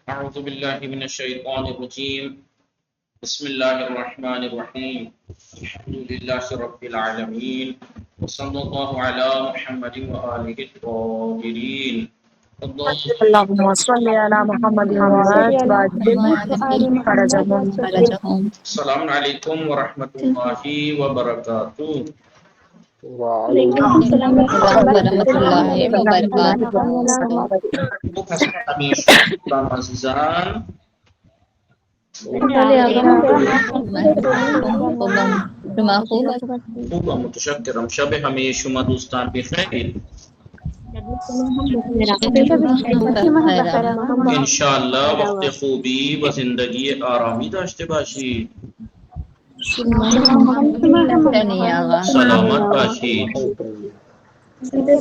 أعوذ بالله من الشيطان الرجيم بسم الله الرحمن الرحيم الحمد لله رب العالمين وصلى الله على محمد وآله الطاهرين اللهم صل على محمد اللهم صل وعلى على وعجل محمد وآل محمد فرجهم وسلم. السلام عليكم ورحمة الله وبركاته. وعليكم السلام ورحمة الله وبركاته. خوب هستن همه دوستان عزیزان؟ بله شما خوب خوبم، متشکرم. شب همه شما دوستان بخیر. انشاءالله وقت خوبی و زندگی آرامی داشته باشید. سلامت باشید. زنده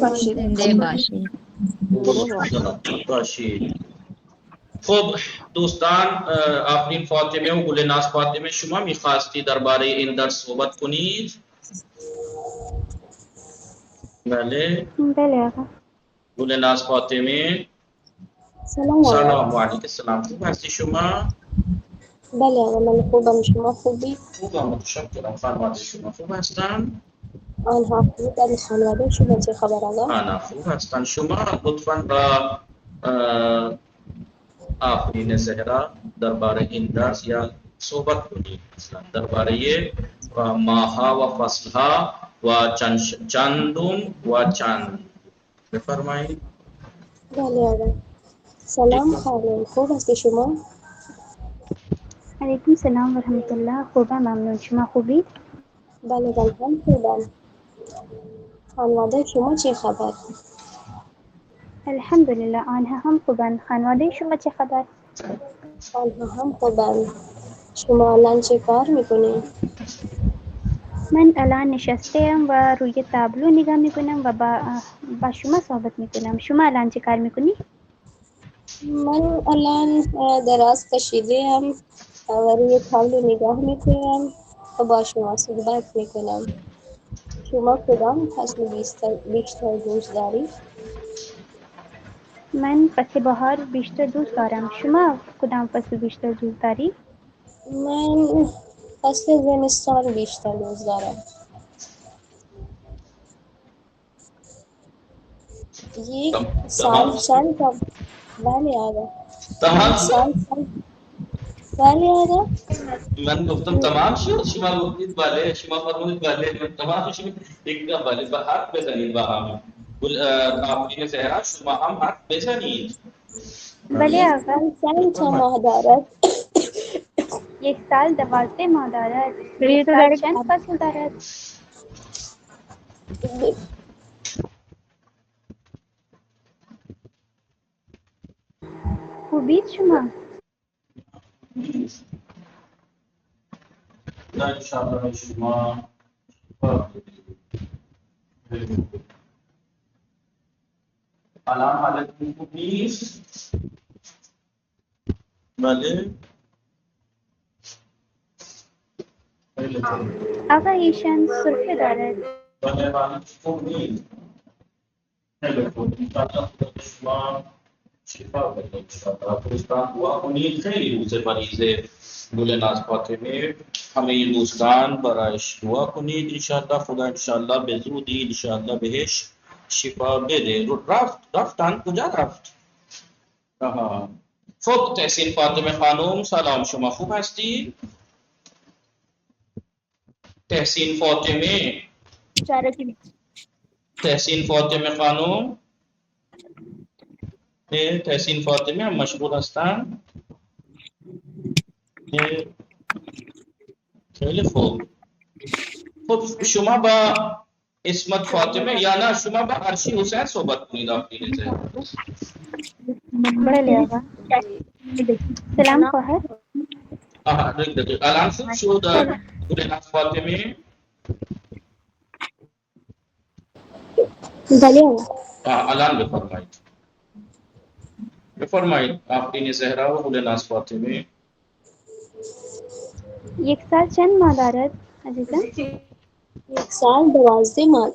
باشید. سلامت باشید. خب دوستان، آفرین فاطمه و گلناز فاطمه، شما میخواستی درباره این درس صحبت کنید؟ بله. گلناز فاطمه سلام و علیکم السلام. خوب هستی شما؟ بله آقا من خوبم، شما خوبی؟ خوبم، متشکرم. خانواده شما خوب هستن؟ آنها خوب. در خانواده شما چه خبر آقا؟ آنها خوب هستن. شما لطفاً با آفرین زهرا درباره این درس یا صحبت کنید، مثلا درباره ماها و فصلها و چندم و چند بفرمایید. بله آقا. سلام خانم، خوب هستی شما؟ علیکم سلام و رحمت الله. خوبم، ممنون. شما خوبید؟ بله من هم خوبم. خانواده شما چه خبر؟ الحمدلله آنها هم خوبن. خانواده شما چه خبر؟ آنها هم خوبن. شما الان چه کار میکنید؟ من الان نشستم و روی تابلو نگاه میکنم و با شما صحبت میکنم. شما الان چه کار میکنی؟ من الان دراز کشیدم و روی تابلو نگاه میکنم و با شما صحبت میکنم. شما کدام فصل بیشتر دوست دارید؟ من فصل بهار بیشتر دوست دارم. شما کدام فصل بیشتر دوست داری؟ من فصل زمستان بیشتر دوست دارم. یک سال چند تا؟ بله آقا. یک سال چند؟ بله آقا. من گفتم تمام شد، شما گفتید بله، شما فرمودید بله، من تمام شد. یک دفعه بله به حرف بزنید با هم. آفرین زهرا شما هم حرف بزنید. بله یک آقا. سال چند تا ماه دارد؟ یک سال 12 ماه دارد. یک سال چند فصل دارد؟ خوبید شما؟ نه انشاءالله شما الان حالتون خوب نیست؟ بله. آقا ایشان سرفه دارد. بله حالت خوب نیست. خیلی خوب. انشاءالله خدا شما شفا بده. انشاءالله دوستان دعا کنید. خیلی روز مریض گلناز فاطمه، همه دوستان برایش دعا کنید. انشاءالله خدا انشاءالله به زودی انشاءالله بهش شفا بده. رفتن کجا رفت؟ آها. خب تحسین فاطمه خانم سلام، شما خوب هستی؟ تحسین فاطمه خانم، تحسین فاطمه هم مشغول هستن؟ خیلی خوب. خب شما با اسمت فاطمه یا نه شما با عرشی حسین صحبت کنید. آفرین زهرا. بله آقا. سلام خواهر. آها دقیقه الان خوب شد گلناز فاطمه؟ بله آقا. الان بفرمایید آفرین زهرا و گلناز فاطمه. یک سال چند ماه دارد عزیزم؟ یک سال 12 ماه.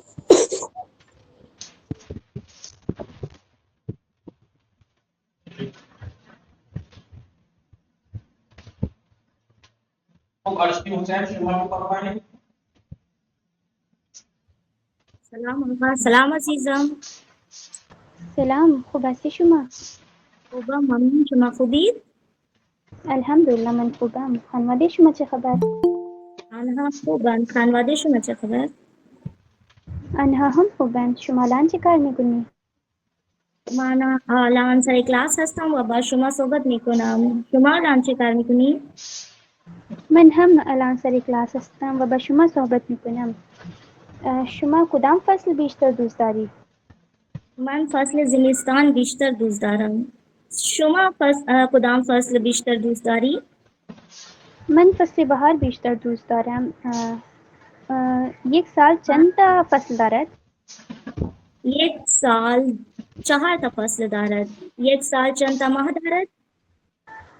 خب ارشمی حسین شما رو فرمایید. سلام عزیزم. سلام، خوب هستی شما؟ خوبم، ممنون. شما خوبید؟ الحمدلله من خوبم. خانواده شما چه خبر؟ آنها خوبن. خانواده شما چه خبر؟ آنها هم خوبند. شما الان چه کار میکنی؟ من الان سر کلاس هستم و با شما صحبت میکنم. شما الان چه کار میکنی؟ من هم الان سر کلاس هستم و با شما صحبت میکنم. شما کدام فصل بیشتر دوست داری؟ من فصل زمستان بیشتر دوست دارم. شما کدام فصل بیشتر دوست داری؟ من فصل بهار بیشتر دوست دارم. یک سال چند تا فصل دارد؟ یک سال 4 تا فصل دارد. یک سال چند تا ماه دارد؟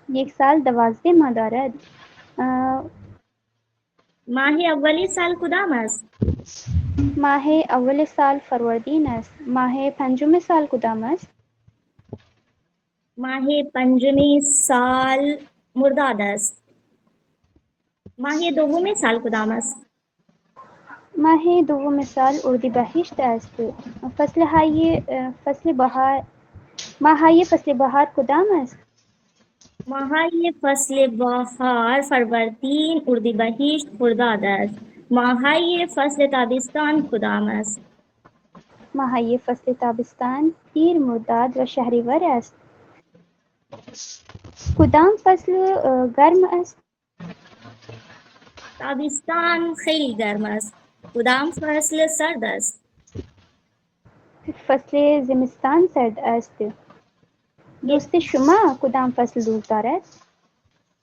یک سال 12 ماه دارد. ماه اولی سال کدام است؟ ماه اول سال فروردین است. ماه پنجم سال کدام است؟ ماه پنجمی سال مرداد است. ماه دوم سال کدام است؟ ماه دوم سال اردیبهشت است. ماههای فصل بهار کدام است؟ ماهای فصل بهار فروردین، اردیبهشت، خرداد است. ماهای فصل تابستان کدام است؟ ماههای فصل تابستان تیر، مرداد و شهریور است. کدام فصل گرم است؟ تابستان خیلی گرم است. کدام فصل سرد است؟ فصل زمستان سرد است. دوست شما کدام فصل دوست دارد؟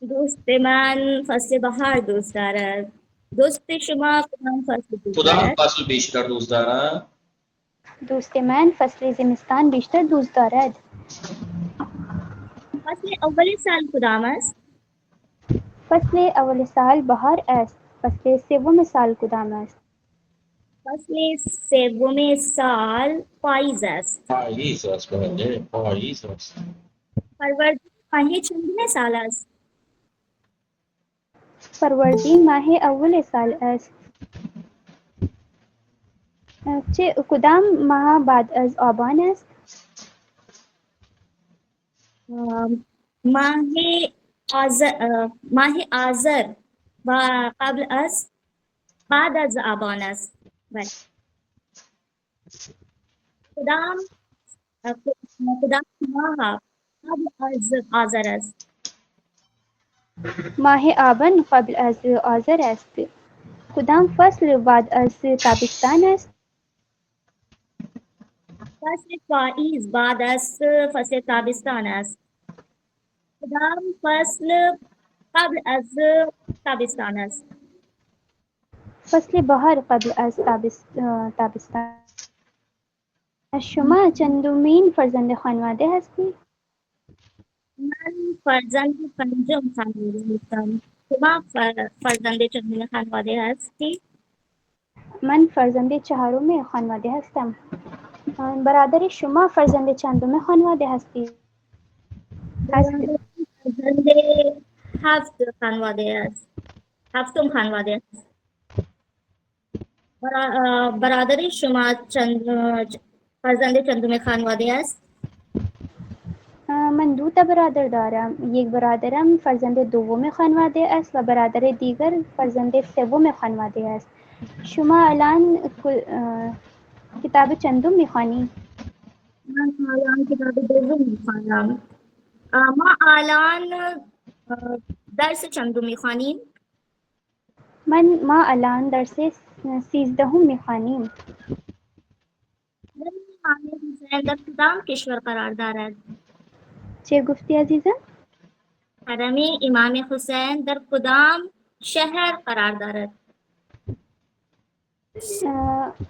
دوست من فصل بهار دوست دارد. دوست شما کدام فصل دوست کدام دارد؟ فصل بیشتر دوست دارن؟ دوست من فصل زمستان بیشتر دوست دارد. فصل اول سال کدام است؟ فصل اول سال بهار است. فصل سوم سال کدام است؟ فصل سوم سال پاییز است. پاییز است. بله پاییز است. فروردین ماه چندم سال است؟ فروردین ماه اول سال است. کدام ماه بعد از آبان است؟ ماه آذر و بعد از آبان است. بله. کدام کدام ماه قبل از آذر است؟ ماه آبان قبل از آذر است. کدام فصل بعد از تابستان است؟ فصل پاییز بعد از فصل تابستان است. کدام فصل قبل از تابستان است؟ فصل بهار قبل از تابستان. شما چندمین فرزند خانواده هستی؟ من فرزند پنجم خانواده هستم. شما فرزند چندم خانواده هستی؟ من فرزند چهارم خانواده هستم. برادر شما فرزند چندم خانواده هستی؟ فرزند هفت خانواده است. هفتم خانواده است. برادر شما فرزند چندم خانواده است؟ من 2 تا برادر دارم. یک برادرم فرزند دوم خانواده است و برادر دیگر فرزند سوم خانواده است. شما الان کتاب چندم میخوانی؟ من الان کتاب دوم میخوانم. ما الان درس چندم میخوانیم؟ ما الان درس 13 میخوانیم. امام حسین در کدام کشور قرار دارد؟ چه گفتی عزیزم؟ حرم امام حسین در کدام شهر قرار دارد؟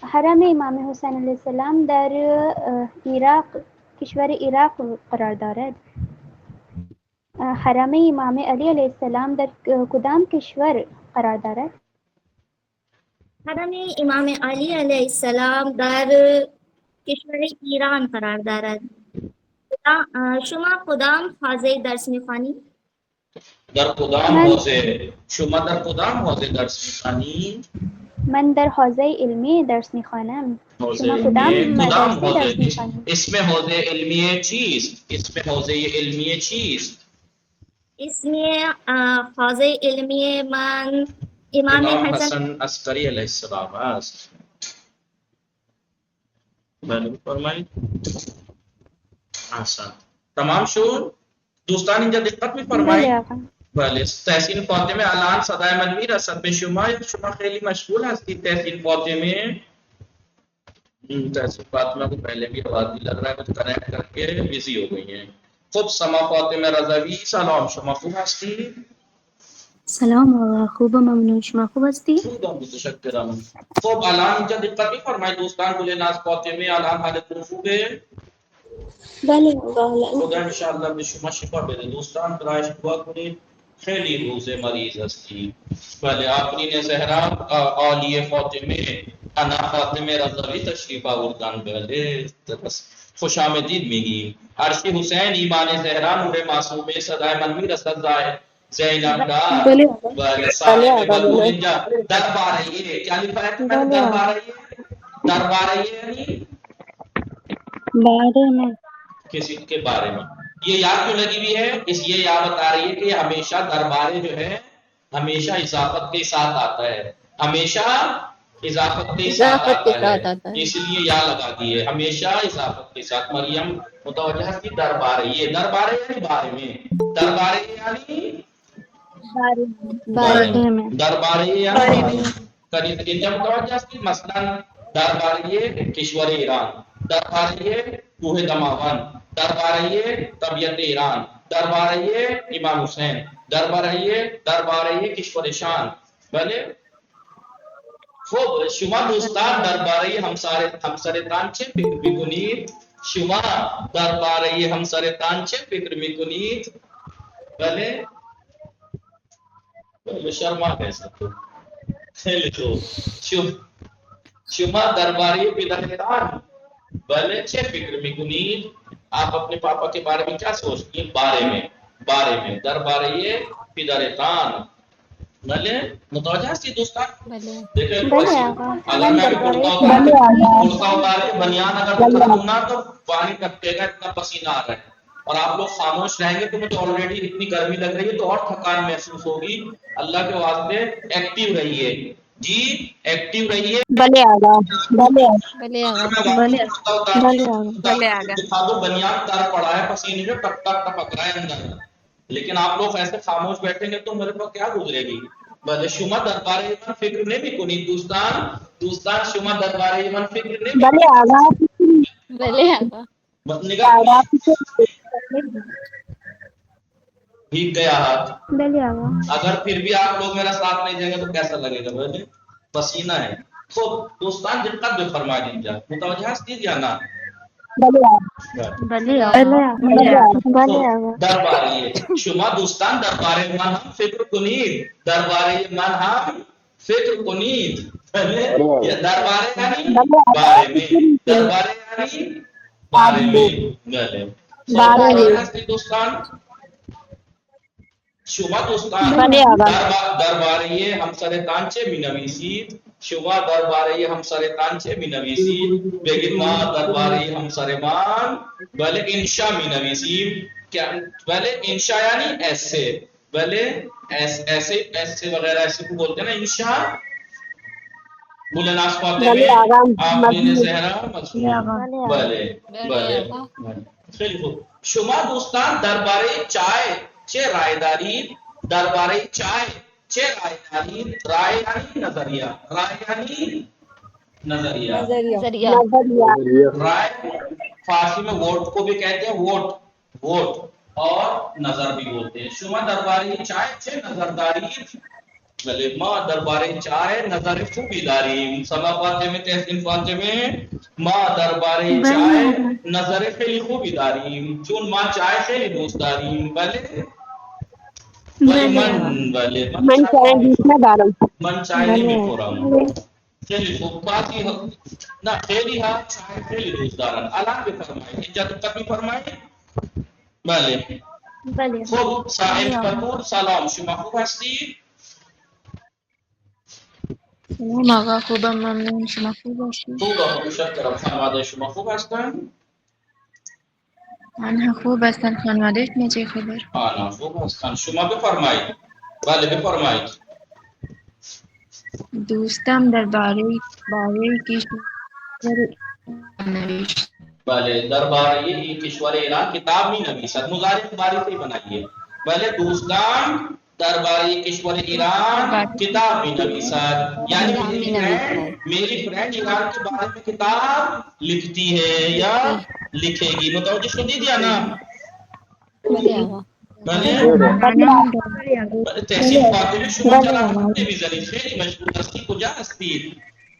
حرم امام حسین علیه السلام در کشور عراق قرار دارد. حرم امام علی علیه السلام در کدام کشور قرار دارد؟ حرم امام علی علیه السلام در کشور ایران قرار دارد. شما کدام حوزه درس میخوانید؟ در کدام حوزه شما در کدام حوزه درس میخوانی؟ من در حوزه علمی درس میخوانم. حوزه شما کدام علمیه کدام مدرسه درس حوزه میخوانید؟ اسم حوزه علمیه چیست؟ اسم حوزه علمیه چیست؟ اسم حوزه علمی من امام امام حسن حسن عسکری علیه السلام است. بله بفرمایید. احسن. تمام شد؟ دوستان اینجا دقت بله می‌فرمایید؟ آقا. بله. تحسین فاطمه الان صدای من میرسد به شما یا شما خیلی مشغول هستید تحسین فاطمه؟ تحسین فاطمه کو پہلے بھی آواز لگ رہا ہے کچھ کنیکٹ کر کے بزی ہو گئی ہیں. خب سما فاطمه رضوی سلام، شما خوب هستی؟ سلام آقا، خوبم، ممنون. شما خوب هستی؟ خوبم متشکرم. خب الان اینجا دقت می‌فرمایید دوستان، گل ناز فاطمه الان حالتون خوبه؟ بله آقا. خدا انشاءالله به شما شفا بده. دوستان برایش دعا کنید، خیلی روز مریض هستی. بله آفرین زهرا عالی فاطمه انا فاطمه رضوی تشریف آوردن. بله خوش آمدید میگیم. عرشی حسین ایمان زهرا نور معصومه صدای من میرسد. زینب کا بله صاحب بلبل اینجا درباریه کیا لکھا ہے تمہیں درباریه؟ درباریه یعنی بارے میں کسی کے بارے میں. یہ یاد کیوں لگی ہوئی ہے؟ اس یہ یاد بتا رہی ہے کہ ہمیشہ دربارے جو ہے ہمیشہ اضافت کے ساتھ آتا ہے. ہمیشہ اضافت کے ساتھ آتا ہے. اس لیے یا لگا دیے ہمیشہ اضافت کے ساتھ. مریم متوجہ ہے کہ دربارے، یہ دربارے یعنی بارے میں، دربارے یعنی بارے میں دربارے یعنی قریب انجا متوجہ ہے کہ مثلا درباریه کشور ایران، درباریه کوه دماوند، درباریه طبیعت ایران، درباریه امام حسین، درباریه کشور شان. بله خب شما دوستان درباره همسرتان چه فکر میکنید؟ شما درباره همسرتان چه فکر میکنید؟ بله شرما کیسا تو خیلی خوب. شما درباره پدرتان بله چه فکر میکنید؟ آپ اپنے پاپا کے بارے میں کیا سوچتی ہیں؟ بارے میں درباره پدرتان. بله متوجہ ہے دوستان؟ دیکھیں اگر میں کرتا اتار کے بنیان اگر اتروں نا تو پانی ٹپکے گا، اتنا پسینہ آ رہا ہے. اور آپ لوگ خاموش رہیں گے تو مجھے آلریڈی اتنی گرمی لگ رہی ہے تو اور تھکان محسوس ہوگی. اللہ کے واسطے ایکٹیو رہیے جی، ایکٹیو رہیے. بھلے آگا بھلے بھلے آگا بھلے آگا دکھا دو بنیان تر پڑا ہے پسینے سے ٹپ ٹپ ٹپک رہا ہے اندر. لیکن آپ لوگ ایسے خاموش بیٹھیں گے تو میرے پاس کیا گزرے گی؟ بلے شما دربارے ایمان فکر نہیں کنید دوستان شما دربارے ایمان فکر نہیں بھلے آگا بھلے آگا نگاہ بھیگ گیا ہاتھ. بله آقا. اگر پھر بھی آپ لوگ میرا ساتھ نہیں دیں گے تو کیسا لگے گا؟ بھلے پسینہ ہے. خب دوستان دقت بھی فرما دیجیے، متوجہ ہستید یا نا؟ بھلے آگا درباریه شما دوستان درباره من هم فکر کنید، درباره من هم فکر کنید. یا درباره یعنی باره میں، درباره یعنی باره میں. بله هستی دوستان شما دوستان درباره همسرتان چه می‌نویسید؟ شما درباره همسرتان چه می‌نویسید؟ بگید ما درباره همسرمان بله انشا می‌نویسیم. بله انشا یعنی ایسے، بله ایسے وغیرہ ایسے کو بولتے ہیں نا انشا. مولانا فاطمه آفرین زهرا مصنوعی. بله خیلی خوب. شما دوستان درباره چای چه رائے دارید؟ درباره چای چه رائے دارید؟ رائے یعنی نظریہ، رائے یعنی نظریہ، رائے فارسی میں ووٹ کو بھی کہتے ہیں، ووٹ اور نظر بھی بولتے ہیں. شما درباره چای چه نظر دارید؟ بله ما درباره چای نظر خوبی داریم. سما فاطمه تحسین فاطمه ما درباره چای نظر خیلی خوبی داریم چون ما چای خیلی دوست داریم. بله من چای نمیخورم. خیلی خوب باقی نه خیلی ها چای خیلی دوست دارن. الان بفرمایید اینجا دقت می‌فرمایید. بله بله خب سائل بطور سلام، شما خوب هستید؟ سلام آقا، خوبم ممنون. شما خوب باشید؟ خوب متشکرم. خانواده شما خوب هستند؟ آنها خوب هستند. خانواده شما چه خبر؟ آنها خوب هستند. شما بفرمایید. بله بفرمایید. دوستم درباره کشور نوشت. بله درباره این کشور ایران کتاب می نویسد. مضارع مبارک بنائیے. بله دوستان درباره کشور ایران کتاب می نویسد، یعنی میری فرینڈ ایران کے بارے میں کتاب لکھتی ہے یا لکھے گی. متوجہ شدید یا نا؟ بله آقا. بله تحصیل فاطمی شما جناب تلویزیونی خیلی مشغول هستی. کجا هستید؟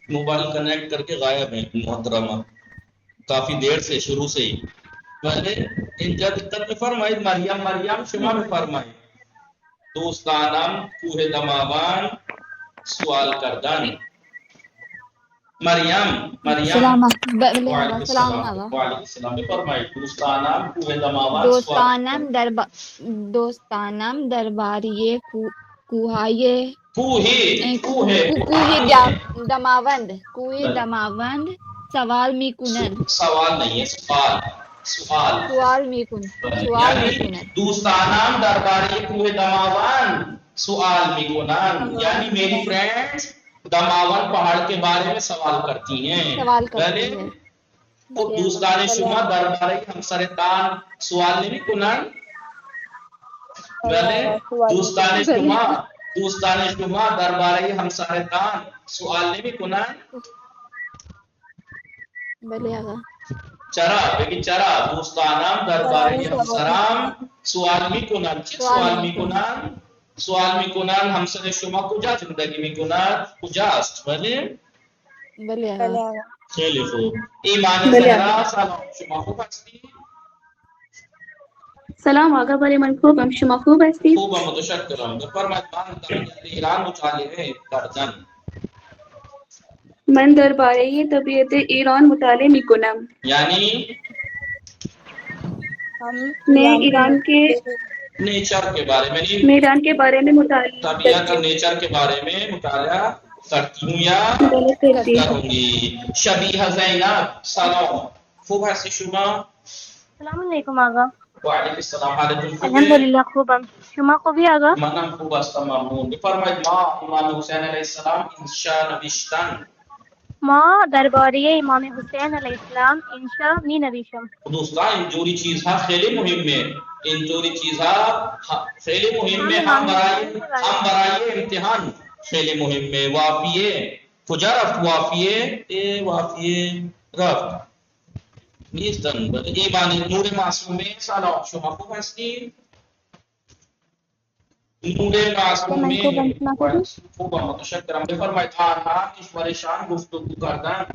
موبایل کنیکٹ کر کے غائب ہیں محترمہ کافی دیر سے شروع سے ہی. پہلے اینجا دقت میں فرمائید. مریم شما میں فرمائید. دوستانم کوه دماوان سوال کردن. مریم سلام بله وعلیکم آقا. سلام السلام. آقا. وعلیکم السلام. بفرمایید. دوستانم کوه دماوان سوال دوستانم درباره کوه دماوند سوال میکنند. سوال نہیں ہے سوال میکنند. دوستانم درباره کوه دماوند سوال میکنند، یعنی میری فرینڈز دماوند پہاڑ کے بارے میں سوال کرتی ہیں. خب دوستان شما درباره همسرتان سوال نمیکنند؟ بله دوستان شما درباره همسرتان سوال نمیکنند؟ بله آقا. چرا بگی چرا دوستانم درباره همسرم سوال میکنند. چه سوال میکنند؟ سوال میکنند همسر شما کجا زندگی میکند، کجاست. بله بله آقا. خیلی خوب. ایمان زهرا سلام، شما خوب هستید؟ سلام آقا، بله من خوبم. شما خوب هستید؟ خوبم متشکرم. بفرمایید. من در ایران مطالعه کردن. من درباره طبیعت ایران مطالعه میکنم. یعنی میں ایران کے نیچر کے بارے میں میں ایران کے بارے میں مطالعہ طبیعت اور نیچر کے بارے میں مطالعہ کرتی ہوں یا کروں گی. شبیہ زینب سلام، خوب هستی شما؟ السلام علیکم آقا. وعلیکم السلام. حالتون خوبه؟ الحمدلله خوبم. شما خوبی آقا؟ منم خوب هستم ممنون. بفرمایید. ما امام حسین علیه السلام انشا نوشتن. ما درباره امام حسین علیه السلام انشا می نویسم. دوستان اینجوری چیزها خیلی مهمه. اینجوری چیزها خیلی مهمه. هم برای امتحان خیلی مهمه. وافیه کجا رفت؟ وافیه رفت نیستن. ایمان نور معصومه سلام، شما خوب هستید؟ نور معصومه خوبم متشکرم. بفرمایید. آنها کشور شان گفتگو کردن.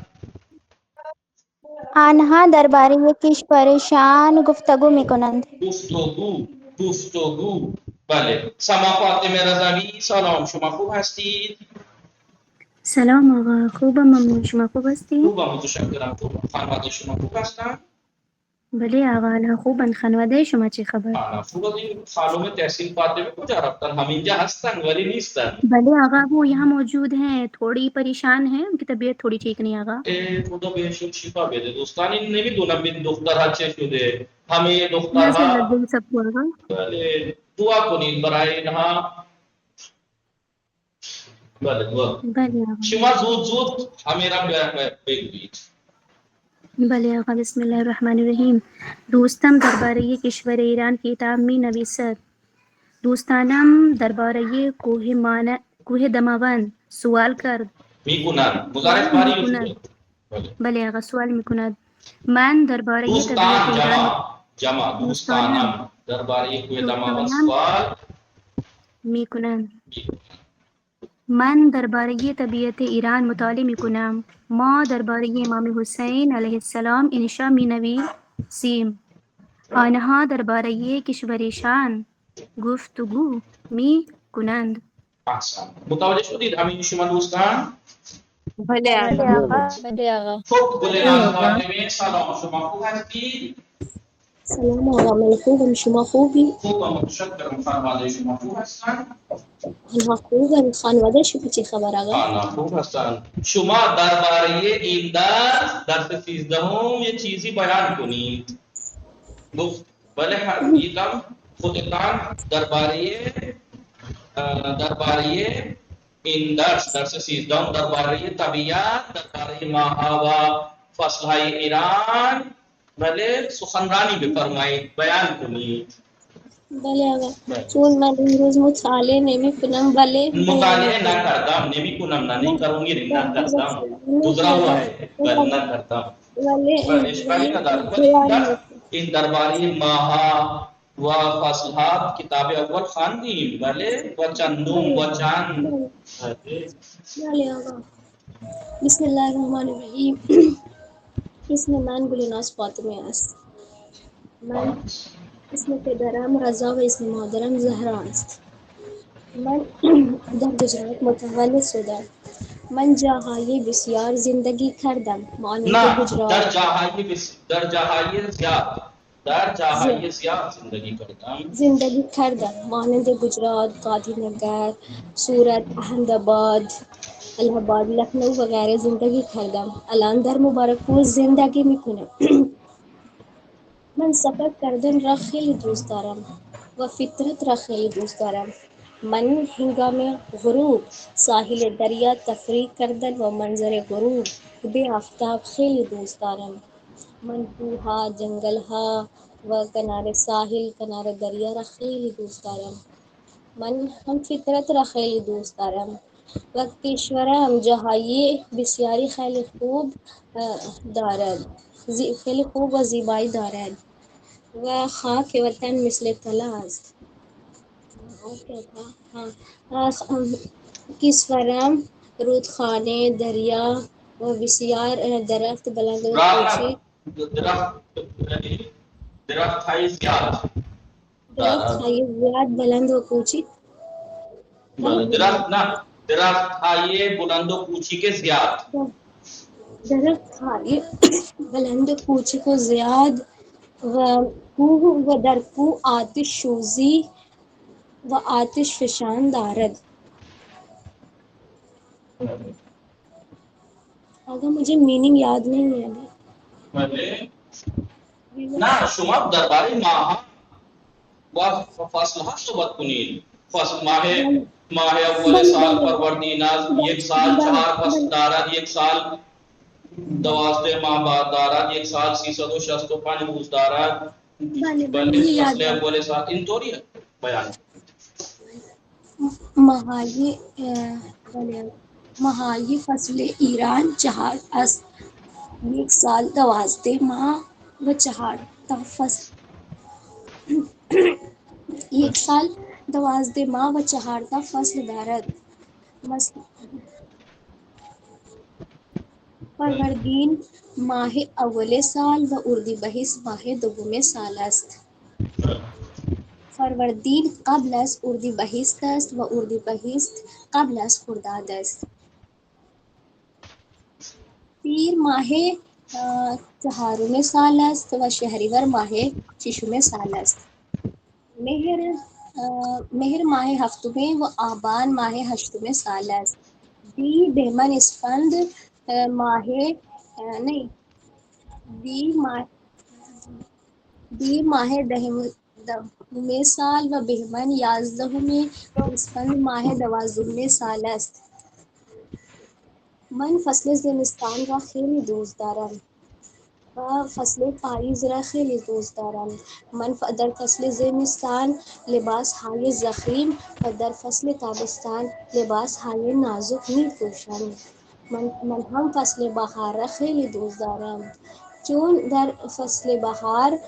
آنها درباره کشور شان گفتگو میکنند. گفتگو. بله. سما فاطمه رضوی سلام، شما خوب هستید؟ سلام آقا، خوبم ممنون. شما خوب هستید؟ خوبم متشکرم. خانواده شما خوب هستن؟ بله آقا الان خوبن. خانواده شما چه خبر؟ خوب. این خانم تحصیل فاطمه کجا رفتن؟ هم اینجا هستن ولی نیستن. بله آقا وہ یہاں موجود ہیں، تھوڑی پریشان ہیں، ان کی طبیعت تھوڑی ٹھیک نہیں آقا. خدا بهشون شفا بده. دوستان این نمیدونم این دخترها چه شده. همه یہاں سے دخترها لگ گئی سب کو آقا. بله دعا کنید برای اینها. بله دعا. بله آقا. شما زود همه را بگویید. بله آقا. بسم الله الرحمن الرحیم. دوستم درباره کشور ایران کتاب می نویسد. دوستانم درباره کوه دماوند سوال کرد. میکنن. مضارع ماری شده. بله آقا سوال میکند. من درباره طبیعت ایران جمع دوستانم درباره کوه دماوند سوال میکنند. من درباره طبیعت ایران مطالعه میکنم. ما درباره امام حسین علیه السلام انشا می نویسیم. آنها درباره کشور شان گفتگو می کنند. احسن. متوجه شدید همین شما دوستان؟ بله آقا. بله آقا. خب گلناز فاطمه سلام، شما خوب هستید؟ سلام علیکم شما خوبی؟ خوبم متشکرم خانواده شما خوب هستند؟ آنها خوبن. خانواده شما چه خبر آقا؟ آنا خوب هستند. شما درباره این درس 13 یه چیزی بیان کنید. گفت بله یکم خودتان درباره این درس 13 درباره طبیعت، درباره ماها و فصلهای ایران بله سخنرانی بفرمایید، بیان کنید. بله آقا. چون من امروز مطالعه نمی کنم بله بیان مطالعه میکنم. نکردم، نمیکنم، نہیں کروں گی، نه نکردم، نه گزرا ہوا ہے بله نکردم. بله اشکالی ندارد، ولی بیان این درباره ماها و فصلها کتاب اول خواندیم بله و چندم و چند بله. بله آقا. بسم الله الرحمن الرحیم. اسم من گلناز فاطمه است. من اسم پدرم رضا و اسم مادرم زهرا است. من در گجرات متولد شدم. من جاهای بسیار زندگی کردم مانند نه گجرات در جاهای زیاد زندگی کردم. زندگی کردم مانند گجرات، گاندھی نگر، سورت، احمد آباد، الہ آباد، لکھنؤ وغیرہ زندگی کردم. الان در مبارک پور زندگی میکنم. من سفر کردن را خیلی دوست دارم و فطرت را خیلی دوست دارم. من هنگام غروب ساحل دریا تفریح کردن و منظر غروب به آفتاب خیلی دوست دارم. من کوها، جنگلها و کنار ساحل، کنار دریا را خیلی دوست دارم. من هم فطرت را خیلی دوست دارم و کشورم جاهای بسیاری خیلی خوب دارد، خیلی خوب و زیبایی دارد و خاک وطن مثل طلا است. کشورم رودخانه، دریا و بسیار درخت بلند و کوچک، درخت های زیاد درخت های زیاد بلند و کوچک درخت های بلند و کوچیک زیاد درخت های بلند و کوچک و زیاد و کوه و در کوه آتش سوزی و آتش فشان دارد. آقا مجھے میننگ یاد نہیں ہے ابھی. بله نه شما درباره ماها و فصلها صحبت کنید. فصل ماه اول سال فروردین است، یک سال 4 فصل دارد، یک سال 12 ماه بعد دارد، یک سال 365 روز دارد. بله فصل اول سال اینطوری بیان ماهی فصل ایران 4 است. یک سال 12 ماه و 4 تا فصل یک سال 12 ماه و 4 تا فصل دارد. فروردین ماه اول سال و اردیبهشت ماه دوم سال است. فروردین قبل از اردیبهشت است و اردیبهشت قبل از خرداد است. تیر ماه چهارم سال است و شهریور ماه ششم سال است. مهر ماه هفتم و آبان ماه هشتم سال است. دی بهمن اسفند ماه نہیں دی ماه دهم سال و بهمن 11 اسفند ماه 12 سال است. من فصل زمستان را خیلی دوست دارم و فصل پاییز را خیلی دوست دارم. من در فصل زمستان لباس های ضخیم و در فصل تابستان لباس های نازک می پوشم. من هم فصل بهار را خیلی دوست دارم چون در فصل بهار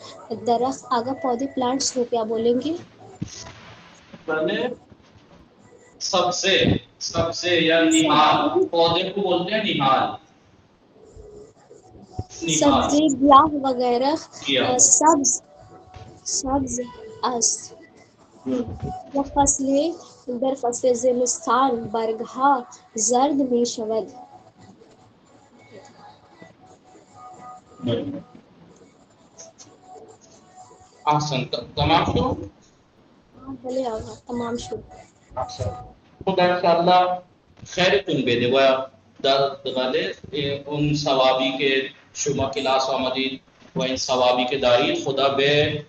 درخت آگا پودے پلانٹس کو کیا بولیں گے؟ بله سب سے یا نہال پودے کو بولتے ہیں نہال سبزی گیاه وغیرہ سبز است و در فصل زمستان برگها زرد می شود. احسن تمام شو بھلے آگا تمام شو احسن خدا انشاءاللہ خیر تون بده و در دغاله اون ثوابی که شما کلاس آمدید و این ثوابی که دارید خدا به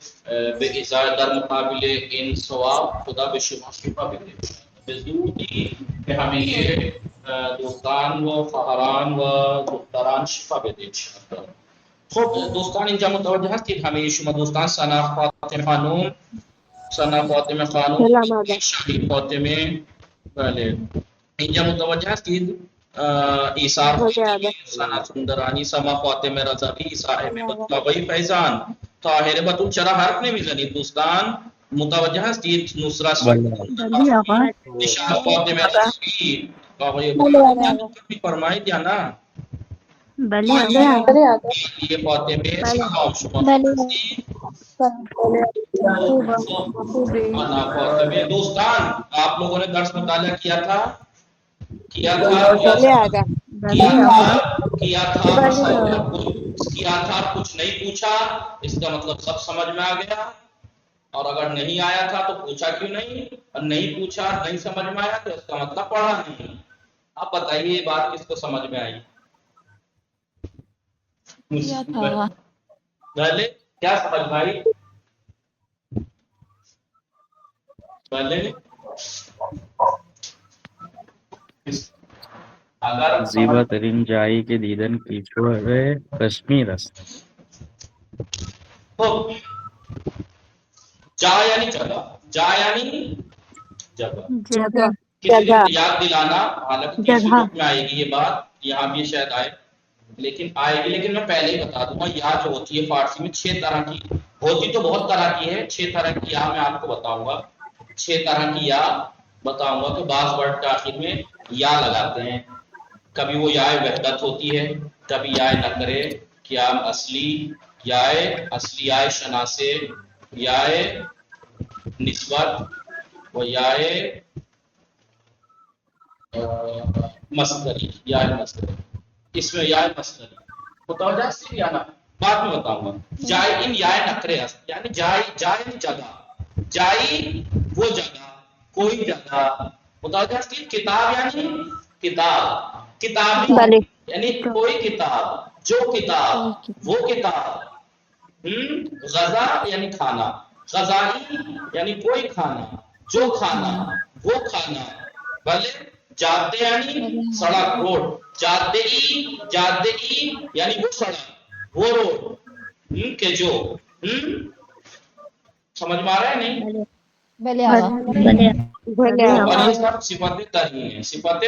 ازای در مقابل این ثواب خدا به شما شفا بده. به زودی که همه دوستان و خواهران و دختران شفا بده انشاءالله. خب دوستان اینجا متوجه هستید همه شما دوستان ثنا فاطمه خانم شهید فاطمه بله اینجا متوجه هستید ایثار ثنا سندرانی سما فاطمه رضوی صاحب مطلبی فیضان طاهر بتول چرا حرف نمیزنید دوستان متوجه هستید نصرت نشاط فاطمه رضوی آقای فرمایید یا نه بله یہ فاطمه سلام شما دوستان آپ لوگوں نے درس مطالعہ کیا تھا کچھ نہیں پوچھا اس کا مطلب سب سمجھ میں آ گیا اور اگر نہیں آیا تھا تو پوچھا کیوں نہیں اور نہیں پوچھا نہیں سمجھ میں آیا تو اس کا مطلب پڑھا نہیں. آپ بتائیے یہ بات کس کو سمجھ میں آئی پہلے کیا سمجھ میں آئی پہلے زیبا ترین جائی کے دیدن کی چھوڑے رسمی رسم جا یعنی جگہ جا یعنی جگہ یاد دلانا حالانکہ میں آئے گی یہ بات یہاں بھی شاید آئے لیکن آئے گی لیکن میں پہلے ہی بتا دوں گا یا جو ہوتی ہے فارسی میں 6 طرح کی ہوتی تو بہت طرح کی ہے 6 طرح کی یا میں آپ کو بتاؤں گا 6 طرح کی یا بتاؤں گا کہ بعض ورڈ کے آخر میں یا لگاتے ہیں کبھی وہ یا وحدت ہوتی ہے کبھی یا نکرے قیام اصلی یا شناسے یا نسبت و یا مصدری یا مصدری اس میں یا مصدری متوجہ سے یا نا بعد میں بتاؤں گا جائے ان یا نکرے یعنی جائے جگہ جائی وہ جگہ کوئی جگہ متوجہ سے کتاب یعنی کتاب یعنی کوئی کتاب جو کتاب وہ کتاب غذا یعنی کھانا غذائی یعنی کوئی کھانا جو کھانا وہ کھانا بھلے جاتے یعنی سڑک روڈ جاتے یعنی وہ سڑک وہ روڈ کہ جو سمجھ میں آ رہا ہے نہیں صفت ترین ہے صفت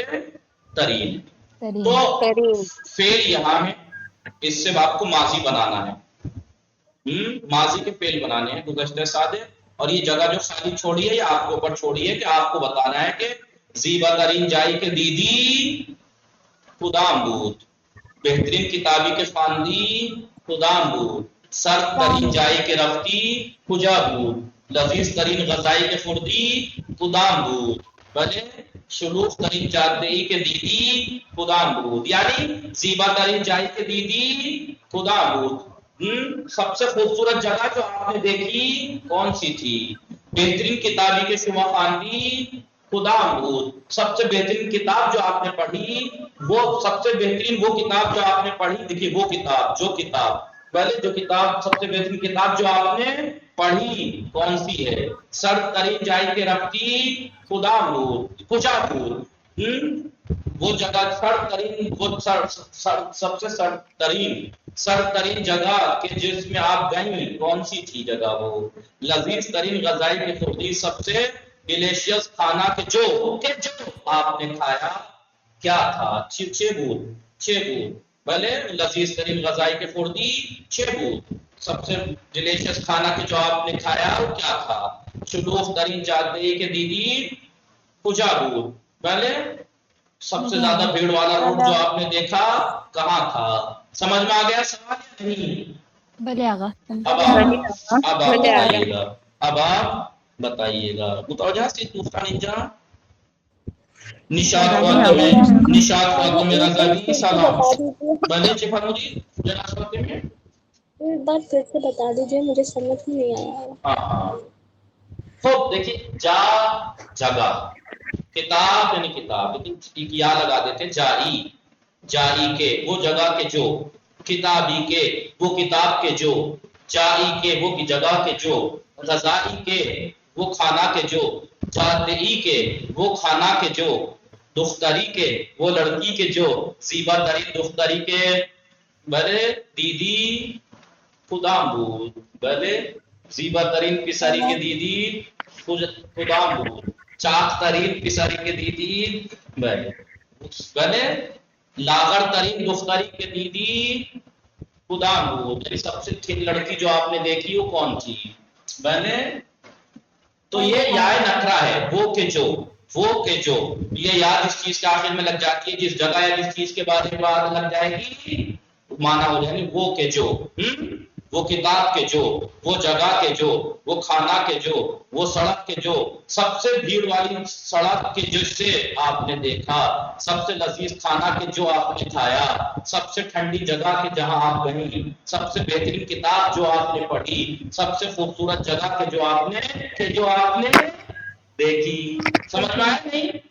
ترین تو فعل یہاں ہے اس سے آپ کو ماضی بنانا ہے ماضی کے فعل بنانے ہیں گزشتہ سادے اور یہ جگہ جو خالی چھوڑی ہے یہ آپ کے اوپر چھوڑی ہے کہ آپ کو بتانا ہے کہ زیبا ترین جائی کے دیدی خدام بود بہترین کتابی کے خواندی خدام بود سر ترین جائی کے رفتی کجا بود لذیذ ترین غذائی کے خوردی خدام بود بلے شلوغ ترین جادئی کے دیدی خدام بود یعنی زیبا ترین جائی کے دیدی خدام بود سب سے خوبصورت جگہ جو آپ نے دیکھی کون سی تھی بہترین کتابی کے شما خواندی خدام بود سب سے بہترین کتاب جو آپ نے پڑھی وہ سب سے بہترین وہ کتاب جو آپ نے پڑھی دیکھیے وہ کتاب جو کتاب پہلے جو کتاب سب سے بہترین کتاب جو آپ نے پڑھی کون سی ہے سر ترین جائی کے رفتی خدام بود کجا بود وہ جگہ سر ترین وہ سب سے سر ترین جگہ کہ جس میں آپ گئیں کون سی تھی جگہ وہ لذیذ ترین غذائی کی خوردی سب سے ڈیلیشیس کھانا کہ جو آپ نے کھایا کیا تھا چھ بود بھلے لذیذ ترین غذائی کی خوردی 6 بود سب سے ڈیلیشیس کھانا کہ جو آپ نے کھایا وہ کیا تھا شلوغ ترین جادئی کے دیدی کجا بود بھلے سب سے زیادہ بھیڑ والا روڈ جو آپ نے دیکھا کہاں تھا سمجھ میں آ گیا سوال یا نہیں بھلے آگا اب آپ بتائیے گا متوجہ سے دوسرا نینجا نشاط فاطمہ رضوی سلام بھلے چھ فرمودی جناب فاطمہ ایک بار پھر سے بتا دیجیے، مجھے سمجھ میں نہیں آیا. ہاں خوب دیکھیے، جا جگہ، کتاب یعنی کتاب، لیکن یا لگا دیتے ہیں جاری، جاری کے وہ جگہ کے جو، کتابی کے وہ کتاب کے جو، جائی کے وہ کی جگہ کے جو، غذائی کے وہ کھانا کے جو، جادئی کے وہ کھانا کے جو، دختری کے وہ لڑکی کے جو، زیبا ترین دختری کے بلے دیدی خدام بود، بلے زیبا ترین پسری کے دیدی خدام بود، چاک ترین پسری کے دیدی بلے لاغر ترین دختری کے دیدی خدام بود، یعنی سب سے تھن لڑکی جو آپ نے دیکھی وہ کون تھی بلے. تو یہ یا نکرا ہے، وہ کہ جو، وہ کہ جو، یہ یا جس چیز کے آخر میں لگ جاتی ہے، جس جگہ یا جس چیز کے بارے میں بات لگ جائے گی مانا ہو جائے گی وہ کہ جو، وہ کتاب کے جو، وہ جگہ کے جو، وہ کھانا کے جو، وہ سڑک کے جو، سب سے بھیڑ والی سڑک کے جس سے آپ نے دیکھا، سب سے لذیذ کھانا کے جو آپ نے کھایا، سب سے ٹھنڈی جگہ کے جہاں آپ گئیں، سب سے بہترین کتاب جو آپ نے پڑھی، سب سے خوبصورت جگہ کے جو آپ نے دیکھی. سمجھ میں آیا نہیں؟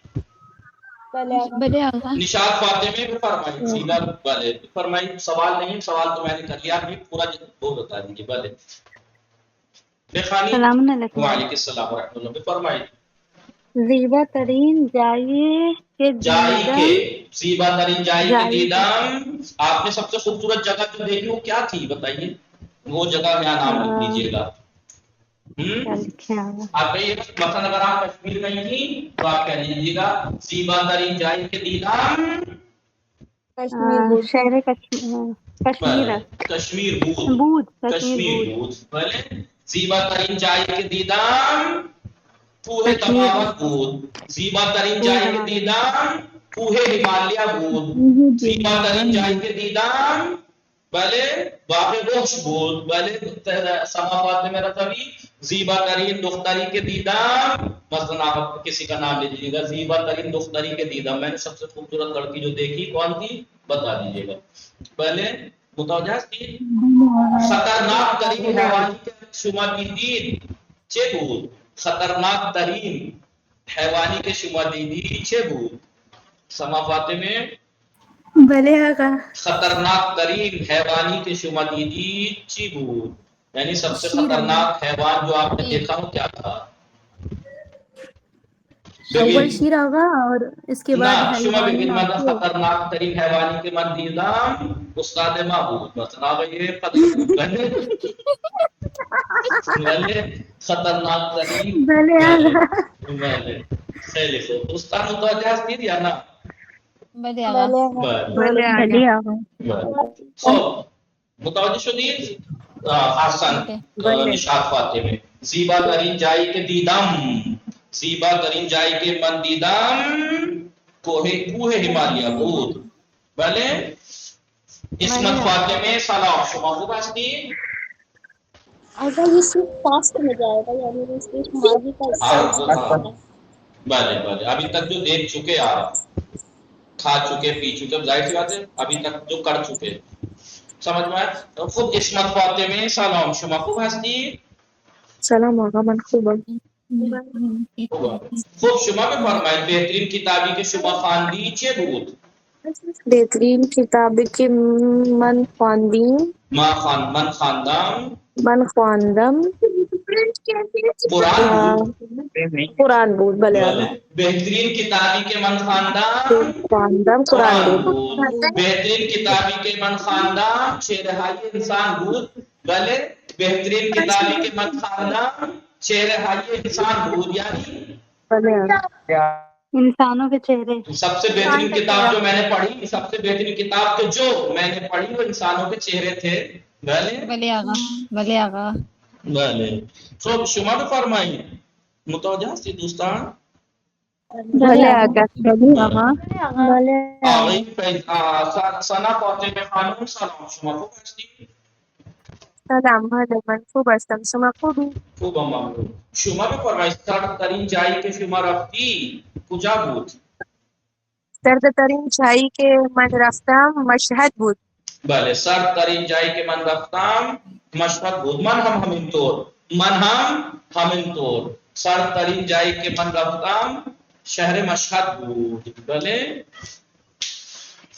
بلے آقا. نشاط فاطمے میں فرمائی سیدھا بلے فرمائی. سوال نہیں، سوال تو میں نے کر لیا، ابھی پورا وہ بتا دیجیے. بلے سلام علیکم. وعلیکم السلام ورحمۃ اللہ. فرمائی زیبا ترین جائی کے جائی کے، دیدن، زیبا ترین جائی کے جائی کے دیدم. آپ نے سب سے خوبصورت جگہ جو دیکھی وہ کیا تھی بتائیے، وہ جگہ کا نام لکھ لیجیے گا. کیا لکھے آگا؟ آپ کہیے مثلا اگر آپ کشمیر گئی تھی تو آپ کہہ لیجیے گا زیبا ترین جائی کے دیدم شہر کشمیر کشمیر بود، بود، کشمیر بود. بلے زیبا ترین جائی کے دیدم کوہ کشمیر دماوت بود، زیبا ترین جائی کے دیدم کوہ ہمالیہ بود، زیبا ترین جائی کے دیدم بلے باغ وحش بود. بلے سماوات میں رتبی زیبا ترین دختری کے دیدم، مثلا آپ کسی کا نام لے لیجیے گا، زیبا ترین دختری کے دیدم، میں نے سب سے خوبصورت لڑکی جو دیکھی کون تھی بتا دیجیے گا. پہلے متوجہ تھی. خطرناک ترین حیوان کے شما دیدید چه بود، خطرناک ترین حیوانی کے شما دیدید چه بود. سما فاطمے بلے آقا. خطرناک ترین حیوانی کے شما دیدید چی بود، یعنی سب سے خطرناک حیوان جو آپ نے دیکھا وہ کیا تھا. اول شیر آگا اور اس کے بعد شما حیوان بگیر مانا خطرناک ترین حیوانی کے من دیدم استاد معبود مثلا یہ خطرناک ترین بلے آقا. خیلی خوب. استاد متوجہ دید یا نا؟ بلے آقا. بلے آقا. خوب متوجہ شدید. حسن. نشاط فاطمے زیبا ترین جائی کے دیدم، زیبا ترین جائی کے من دیدم کوہ ہمالیہ بود. بلے عصمت فاطمے سلام شما خوب ہستی. اگر یہ صرف پاسٹ میں جائے گا یعنی یہ صرف ماضی کا حصہ ہے. بلے بلے ابھی تک جو دیکھ چکے آپ، کھا چکے پی چکے، ظاہر سی بات ہے ابھی تک جو کر چکے. سمجھ میں آیا؟ خوب عصمت فاطمے سلام شما خوب ہستی. سلام آقا من خوبم. خوب شما میں فرمائیں بہترین کتابی کے شما خواندی چه بود. بہترین کتاب کے من خواندیم، من خواندم من خواندم قرآن بود. قرآن بود. بلے آقا. بلے بہترین کتابی کے من خواندم خواندم قرآن قرآن بود. بود. بہترین کتابی کے من خواندم شیرہائی انسان بود. بلے بہترین کتابی کے من خواندم شیرہائی انسان بود، یعنی بلے آقا. انسانوں کے چہرے. سب سے بہترین کتاب جو میں نے پڑھی، سب سے بہترین کتاب کے جو میں نے پڑھی وہ انسانوں کے چہرے تھے. بلے آقا. بلے آقا. بلے خوب شما بھی فرمائیے. متوجہ سی دوستان. بلے آقا. بلے آغی ثنا فاطمه خانم سلام شما خوب هستی؟ سلام بله من خوب هستم. شما خوبی؟ خوبم ممنون. شما بفرمایید سردترین جایی که شما رفتی کجا بود؟ سردترین جایی که من رفتم مشهد بود. بله سر ترین جایی که من رفتم مشهد بود. من هم همینطور سرترین جایی که من رفتم شهر مشهد بود. بله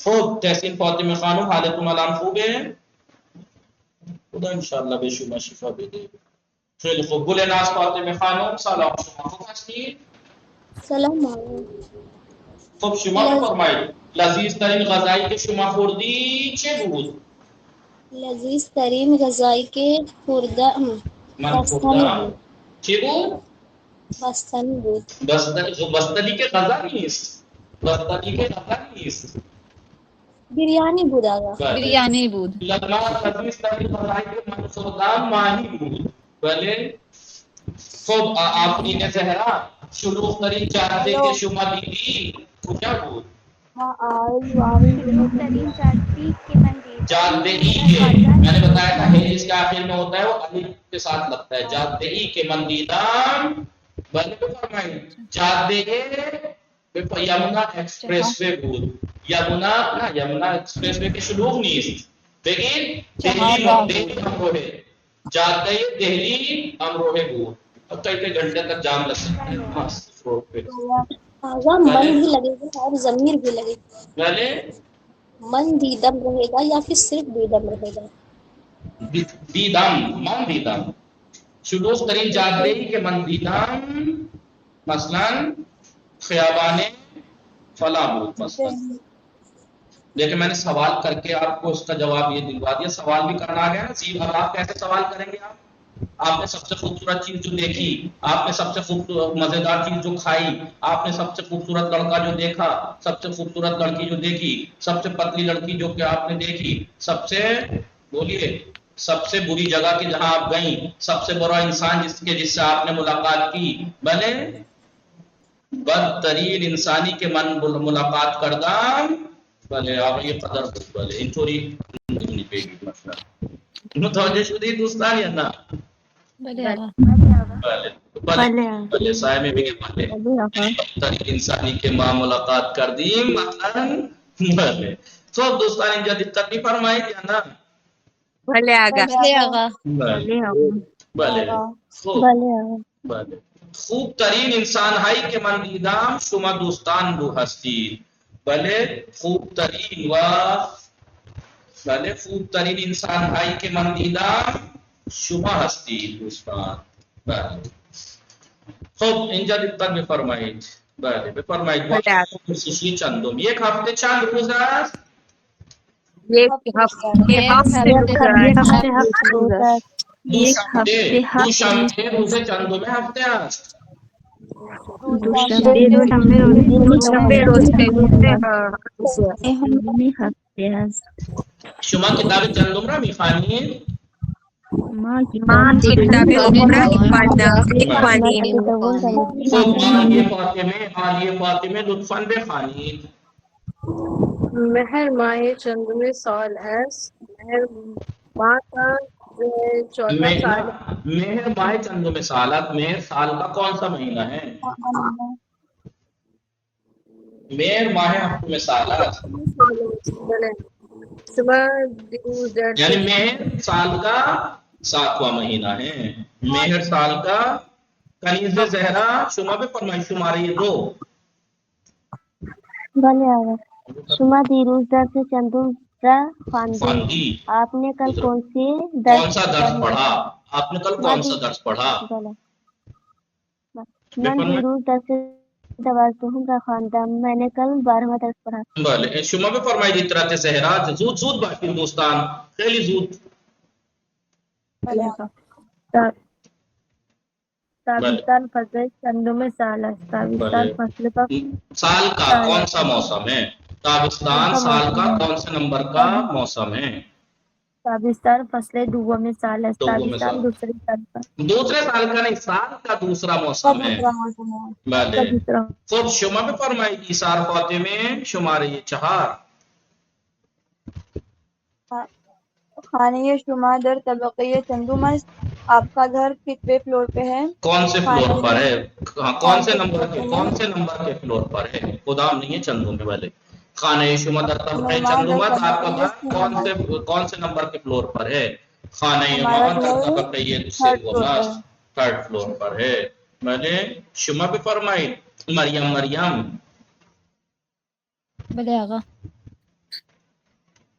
خب تحسین فاطمه خانم حالتون الان خوبه؟ خدا انشاءالله به شما شفا بده. خیلی خوب. گلناز فاطمه خانم سلام، شما خوب هستید؟ سلام علیکم. خب شما بفرمایید لذیذ ترین غذایی که شما خوردی چه بود؟ لذیذ ترین غذایی که خوردم من بستنی خوردم. بود. چی بود؟ بستنی بود. بستنی که غذا نیست. بستنی که غذا نیست. بریانی بود آقا. بله. بریانی بود. لذیذ ترین غذایی که من خوردم ماهی بود. بله. خب آفرین زهرا شلوغ ترین جاده که شما دیدی کجا بود؟ ترین جادی کہ من جاده ای کے میں نے بتایا تھا ہے اس کے آخر میں ہوتا ہے وہ الف کے ساتھ لگتا ہے. جاده ای کے من دیدم. بله بفرمایید جاده یمنا ایکسپریس وے بود. یمنا ایکسپریس وے کے شلوغ نیست. بگید دہلی امروه جاده دہلی امروه بود. اب کئی گھنٹے تک جام لگ سکتا ہے. آقا من بھی لگے گا اور ضمیر بھی لگے گا. بله من دیدم رہے گا یا پھر صرف دیدم رہے گا؟ من دیدم شلوغ ترین جاده ای که من دیدم مثلا خیابان فلاں بود مثلا. لیکن میں نے سوال کر کے آپ کو اس کا جواب یہ دلوا دیا. سوال بھی کرنا آ گیا نا سیدھا. آپ کیسے سوال کریں گے؟ آپ نے سب سے خوبصورت چیز جو دیکھی، آپ نے سب سے خوبصورت مزیدار چیز جو کھائی، آپ نے سب سے خوبصورت لڑکا جو دیکھا، سب سے خوبصورت لڑکی جو دیکھی، سب سے پتلی لڑکی جو کہ آپ نے دیکھی، سب سے بولیے سب سے بری جگہ کی جہاں آپ گئیں، سب سے برا انسان جس سے آپ نے ملاقات کی. بھلے بدترین انسانی کے من ملاقات کردم. بھلے آپ یہ قدر بھلے اینطوری نمیگی مثلا. متوجه شدید دوستان یا نه؟ بله آقا. بله صاحب میگه بله بدترین انسانی که ما ملاقات کردیم مثلا. بله خب دوستان اینجا دقت می‌فرمایید یا نه؟ بله آقا. بله خوب. بله خوب ترین انسان هایی که من دیدم شما دوستان رو هستید. بله خوب ترین انسان هایی که من دیدم شما هستید دوستان. بله خب اینجا دقت بفرمایید. بله بفرمایید ورزشی چندم. یک هفته چند روز است؟ یک هفته دوشنبه روز چندم هفته است؟ دوشنبه روز هفته است. شما کتاب چندم را میخوانید؟ ما کتاب خب عالیه فاطمه لطفاً بخوانید. مہر ماہ چندم سال است. مہر ماہ کا 14 سال ہے. مہر ماہ چندم سالت. مہر سال کا کون سا مہینہ ہے؟ مہر ماہ ہفتم سالت یعنی مہر سال کا 7واں مہینہ ہے. مہر سال کا کنیز زہرا شما بفرمایید شماره 2. بله آقا. شما دیروز درس چندم را خواندی. آپ نے کل کون سا درس پڑھا؟ آپ نے کل کون سا درس پڑھا؟ من دیروز درس 12 را خواندم. میں نے کل 12واں درس پڑھا. بله شما بفرمایید اطرات زهرا. زود باشید دوستان خیلی زود. تابستان فصل چندم سال است. تابستان فصل کا سال کا کون سا موسم ہے؟ تابستان سال کا کون سے نمبر کا موسم ہے؟ تابستان فصل دوم سال است. تابستان دوسرے سال کا. دوسرے سال کا نہیں، سال کا دوسرا موسم ہے. بله خب شما بفرمایید ایثار فاطمه شماره 4. خانه شما در طبقه چندم است. آپ کا گھر کتنے فلور پہ ہے؟ کون سے فلور پر ہے؟ کون سے نمبر کے فلور پر ہے؟ گودام نہیں ہے چندوں میں. والے خانہ شما در طبقہ چندمات آپ کا گھر کون سے نمبر کے فلور پر ہے؟ خانہ ما در طبقہ سومات تھرڈ فلور پر ہے. میں نے شما بھی فرمائی مریم بله آقا.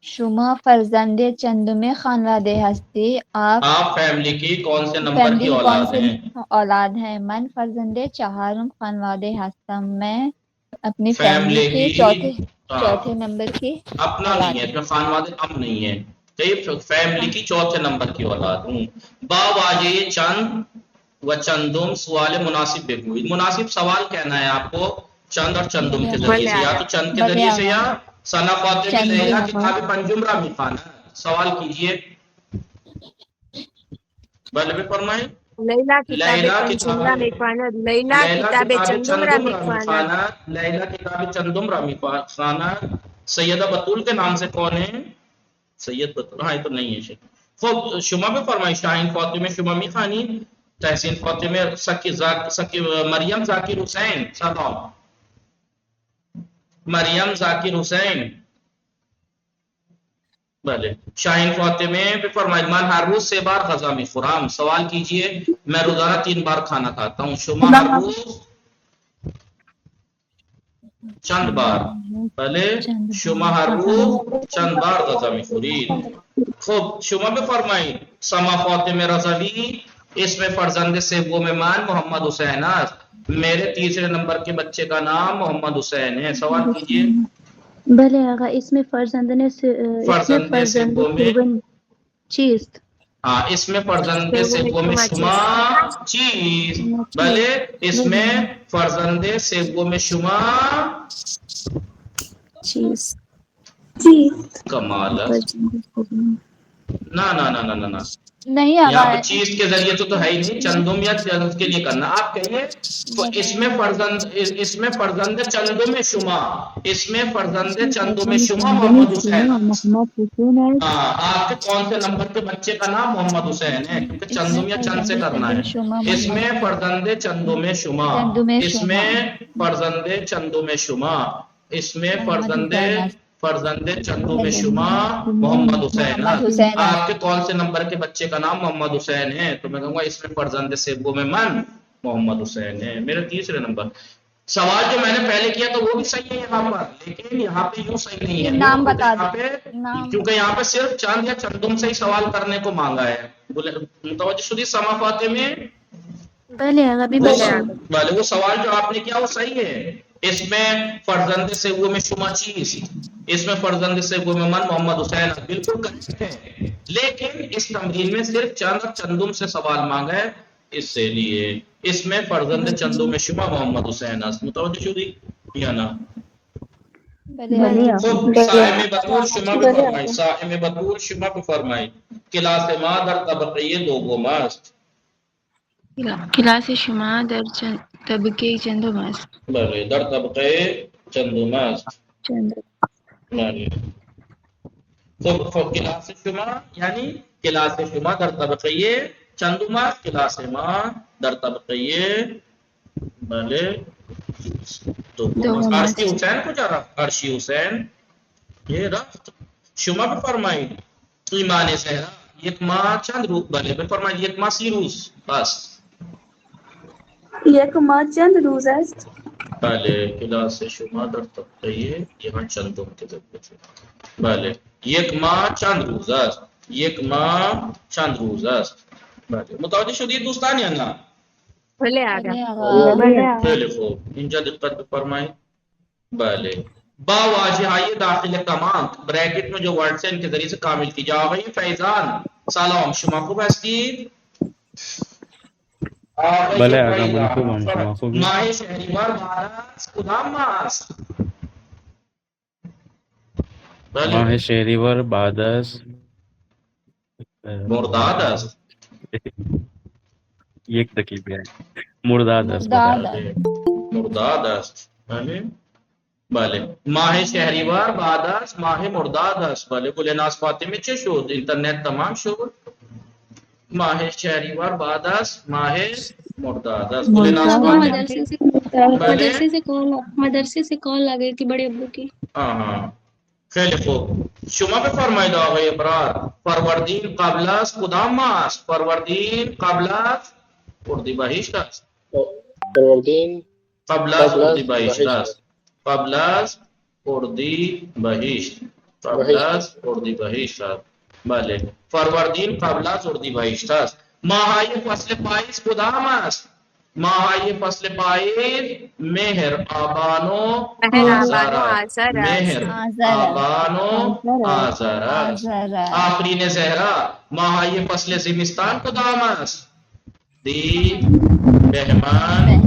شما فرزند چندم خانواده هستی؟ آپ فیملی کی کون سے نمبر کی اولاد ہیں؟ اولاد ہیں. من فرزند چهارم خانواده هستم. میں اپنی فیملی کے چوتھے نمبر کی اپنا نہیں ہے، اپنا خانواده ام نہیں ہے، فیملی کی چوتھے نمبر کی اولاد ہوں. با واجہ چند و چندم سوال مناسب بگوید. مناسب سوال کہنا ہے آپ کو چند اور چندم کے ذریعے سے، یا تو چند کے ذریعے سے یا ثنا فاطمی لیلا کتاب پنجم را میخوانا. سوال کیجئے. بلے بھی فرمائیں. لیلا کتاب چندم را میخوانا. لیلا کتاب چندم را میخوانا. سیدہ بطول کے نام سے کون ہے؟ سید بطول. ہاں یہ تو نہیں ہے شیخ. خوب شما بھی فرمائیں. شاہین فاطمہ شما میخوانی. تحسین فاطمہ سکی مریم ذاکر حسین. سلام مریم ذاکر حسین. بلے شاہین فاطمہ بھی فرمائے من ہر روز 3 بار غذا می خورم. سوال کیجئے. میں روزانہ 3 بار کھانا کھاتا ہوں. شما ہر روز چند بار. بلے شما ہر روز چند بار غذا می خورید. خوب شما بھی فرمائے سما فاطمہ رضوی اس میں فرزند سوم من محمد حسین است. میرے تیسرے نمبر کے بچے کا نام محمد حسین ہے. سوال کیجئے. بھلے آقا اس میں فرزند سوم چیست؟ ہاں اس میں فرزند سوم شما چیز. بھلے اس میں فرزند سوم شما چیز. کمال نہ نہیں یہاں آقا. پہ چیز کے ذریعے تو ہے ہی نہیں. چندم یا چند کے لیے کرنا. آپ کہیے اس میں فرزند چندم شما. اس میں فرزند چندم شما محمد حسین. ہاں آپ کے کون سے نمبر کے بچے کا نام محمد حسین ہے؟ کیونکہ چندم یا چند سے کرنا ہے. اس میں فرزند چندم شما. اس میں فرزند چندم شما. اس میں فرزند چندم شما محمد حسین. آپ کے کون سے نمبر کے بچے کا نام محمد حسین ہے؟ تو میں کہوں گا اس میں فرزند سوم من محمد حسین ہے. میرا تیسرے نمبر. سوال جو میں نے پہلے کیا تو وہ بھی صحیح ہے یہاں پر، لیکن یہاں پہ یوں صحیح نہیں ہے. نام بتا دیں. کیونکہ یہاں پہ صرف چند یا چندم سے ہی سوال کرنے کو مانگا ہے. متوجہ شدی سما فاطمہ؟ بھلے آقا بھی بھلے وہ سوال جو آپ نے کیا وہ صحیح ہے. اس میں فرزند سوم شما چیز، اس میں فرزند سوم من محمد حسین بالکل کریکٹ ہے. لیکن اس تمرین میں صرف چند اور چندم سے سوال مانگا ہے، اس سے لیے اس میں فرزند چندم شما محمد حسین. متوجہ شدی یا نا؟ صائم بطول شما بھی فرمائی. صائم بطول شما بھی فرمائی کلاس ما در طبقه دوم است. کلاس شما در طبقه چندم است. بله در طبقه چندم است. بله خب کلاس شما یعنی کلاس شما در طبقه چندم است. کلاس ما در طبقه بله دوم است. عرشی حسین کجا رفت؟ عرشی حسین یہ رفت. شما بھی فرمائی ایمان زہرا 1 ماہ چند روز. بله بفرمایید 1 ماہ 30 روز است. 1 ماہ چند روز است. بله کلاس شما در طبقه یہاں چندم کے ذریعے سے. بله 1 ماہ چند روز است. 1 ماہ چند روز است. بله متوجه شدید دوستان یا نه؟ بله آقا. بله خوب اینجا دقت بفرمایید. بله با واجه‌های داخل کمانک بریکٹ میں جو ورڈز ہیں ان کے ذریعے سے کامل کی جا رہی. فیضان سلام شما خوب هستید؟ بله آقا من خوبم. شما خوبی؟ ماه شهریور مارس کدام ماه است؟ ماه شهریور بعد از مرداد است. یک دقیقه مرداد است. مرداد است. بله بله ماه شهریور بعد از ماه مرداد است. بله گلناز فاطمه چه شد؟ اینترنت تمام شد. ماه شهریور بعد از ماه مرداد است. گلناز فاطمه مدرسے سے کال آ گئی تھی بڑے ابو کی. ہاں خیلی خوب. شما بفرمایید آقای ابرار. فروردین قبل از کدام ماه است؟ فروردین قبل از اردیبهشت است. فروردین قبل از اردیبهشت است. قبل از اردیبهشت. قبل از اردیبهشت است. بله. فروردین قبل از اردیبهشت است. ماهای فصل پاییز کدام است؟ ماهای فصل پاییز مهر، آبان و آذر است. مهر، آبان و آذر است. آفرین زهرا. ماهای فصل زمستان کدام است؟ دی، بهمن،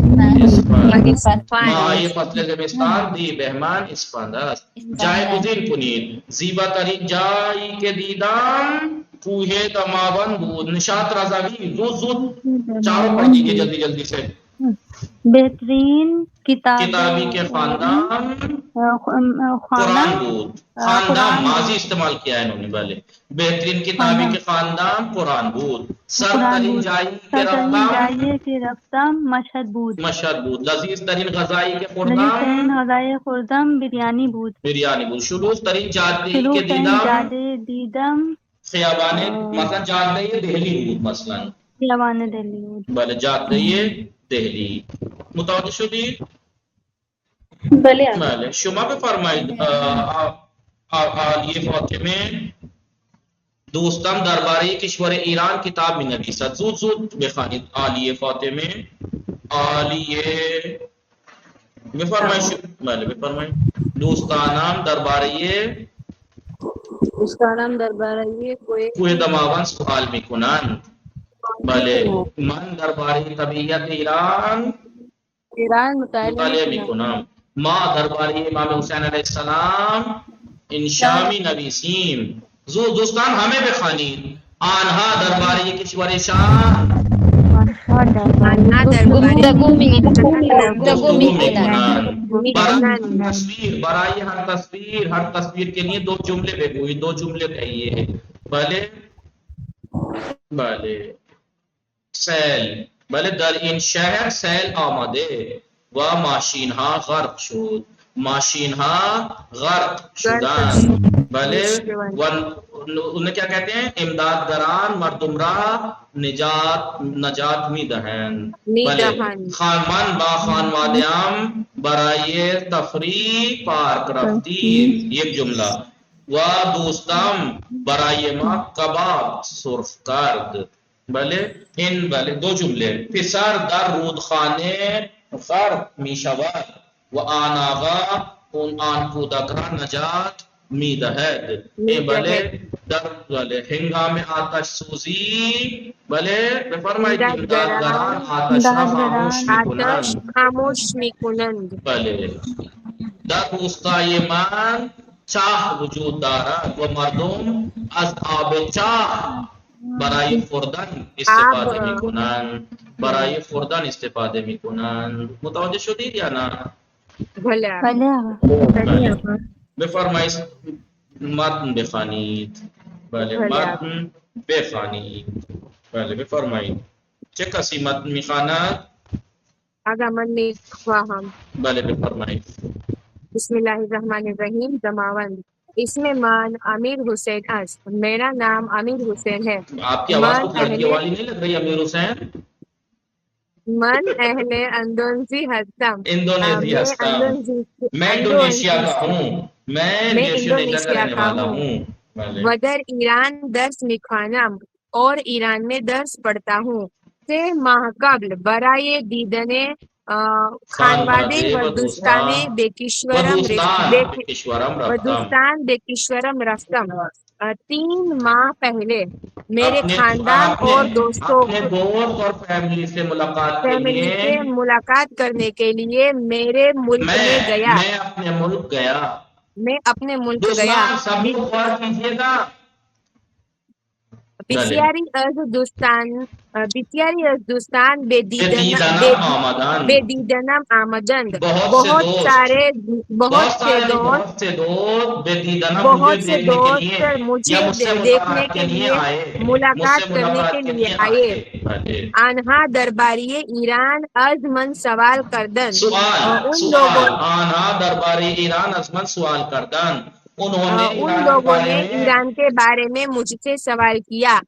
اسفند. ماهای فصل زمستان دی، بهمن، اسفند است. جایگزین کنید. زیباترین جایی که دیدم کوه دماوند بود. نشاط رضوی. زود چاروں پڑھ دیجیے جلدی جلدی سے. بہترین کتابی کے خاندان قرآن بود. خاندان ماضی استعمال کیا ہے انہوں نے. بھلے. بہترین کتابی کے خاندان قرآن بود. سرترین جائی کے رفتم مشہد بود. مشہد بود. لذیذ ترین غذائی کے خوردم غذای خوردم بریانی بود. بریانی بود. شلوغ ترین جادے کے دیدم خیابان مثلا جادے دہلی بود. مثلا خیابان دہلی بود. بھلے جادے دہلی. متوجہ شدید؟ بله. بله. شما بفرمایید عالیه فاطمه دوستم درباره کشور ایران کتاب می نویسد. زود زود بخوانید. عالیه فاطمه. عالیه بفرمایید. بله بفرمایید. دوستانم درباره کوه دماوند سوال می کنند. بله. من درباره طبیعت ایران مطالعه می کنم. ما درباره امام حسین علیه السلام انشا می نویسیم. دوستان همه بخوانید. آنها درباره کشور شام گفتگو میکنند. برای ہر تصویر کے لیے 2 جملے بگوئی. 2 جملے کہیے. بله. بله. سیل. بله. در این شهر سیل آمده و ماشین ها غرق شد. ماشین ها غرق شدن. بله. و انہیں کیا کہتے ہیں؟ امدادگران مردم را نجات می دهند. بله. من با خانواده‌ام برای تفریح پارک رفتیم. یک جمله. و دوستم برای ما کباب سرخ کرد. بله. این بله 2 جمله. پسر در رودخانه غرق می شود و آن آقا آن کودک را نجات می دهد. بله. در بله هنگام آتش سوزی. بله بفرمایید. امدادگران آتش را خاموش می کنند. بله. در روستای من چاه وجود دارد و مردم از آب چاه برای خوردن استفاده میکنند. برای خوردن استفاده میکنند. متوجه شدید یا نه؟ بله. بفرمایید. متن بخوانید. بله. متن بخوانید. بله بفرمایید. چه کسی متن میخواند؟ اگر من میخواهم. بله بفرمایید. بسم الله الرحمن الرحیم. دماوند. اسم من امیر حسین است. میرا نام امیر حسین ہے. آپ کی آواز کچھ لڑکی والی نہیں لگ رہی امیر حسین؟ من اہل اندونزی ہستم. اندونیشیا ہستم. میں انڈونیشیا کا ہوں. میں انڈونیشیا کا ہوں. و در ایران درس میخوانم اور ایران میں درس پڑھتا ہوں. 3 ماہ قبل برای دیدن خانواده و دوستان به کشورم رفتم. 3 ماہ پہلے میرے خاندان اور دوستوں فیملی سے ملاقات کرنے کے لیے میرے ملک میں گیا. میں اپنے ملک گیا. بسیاری از دوستان بے دیدنم آمدند. بہت سے دوست مجھے دیکھنے کے لیے ملاقات کرنے کے لیے آئے. آنہا درباری ایران از من سوال کردند. ان لوگوں نے ایران کے بارے میں مجھ سے سوال کیا.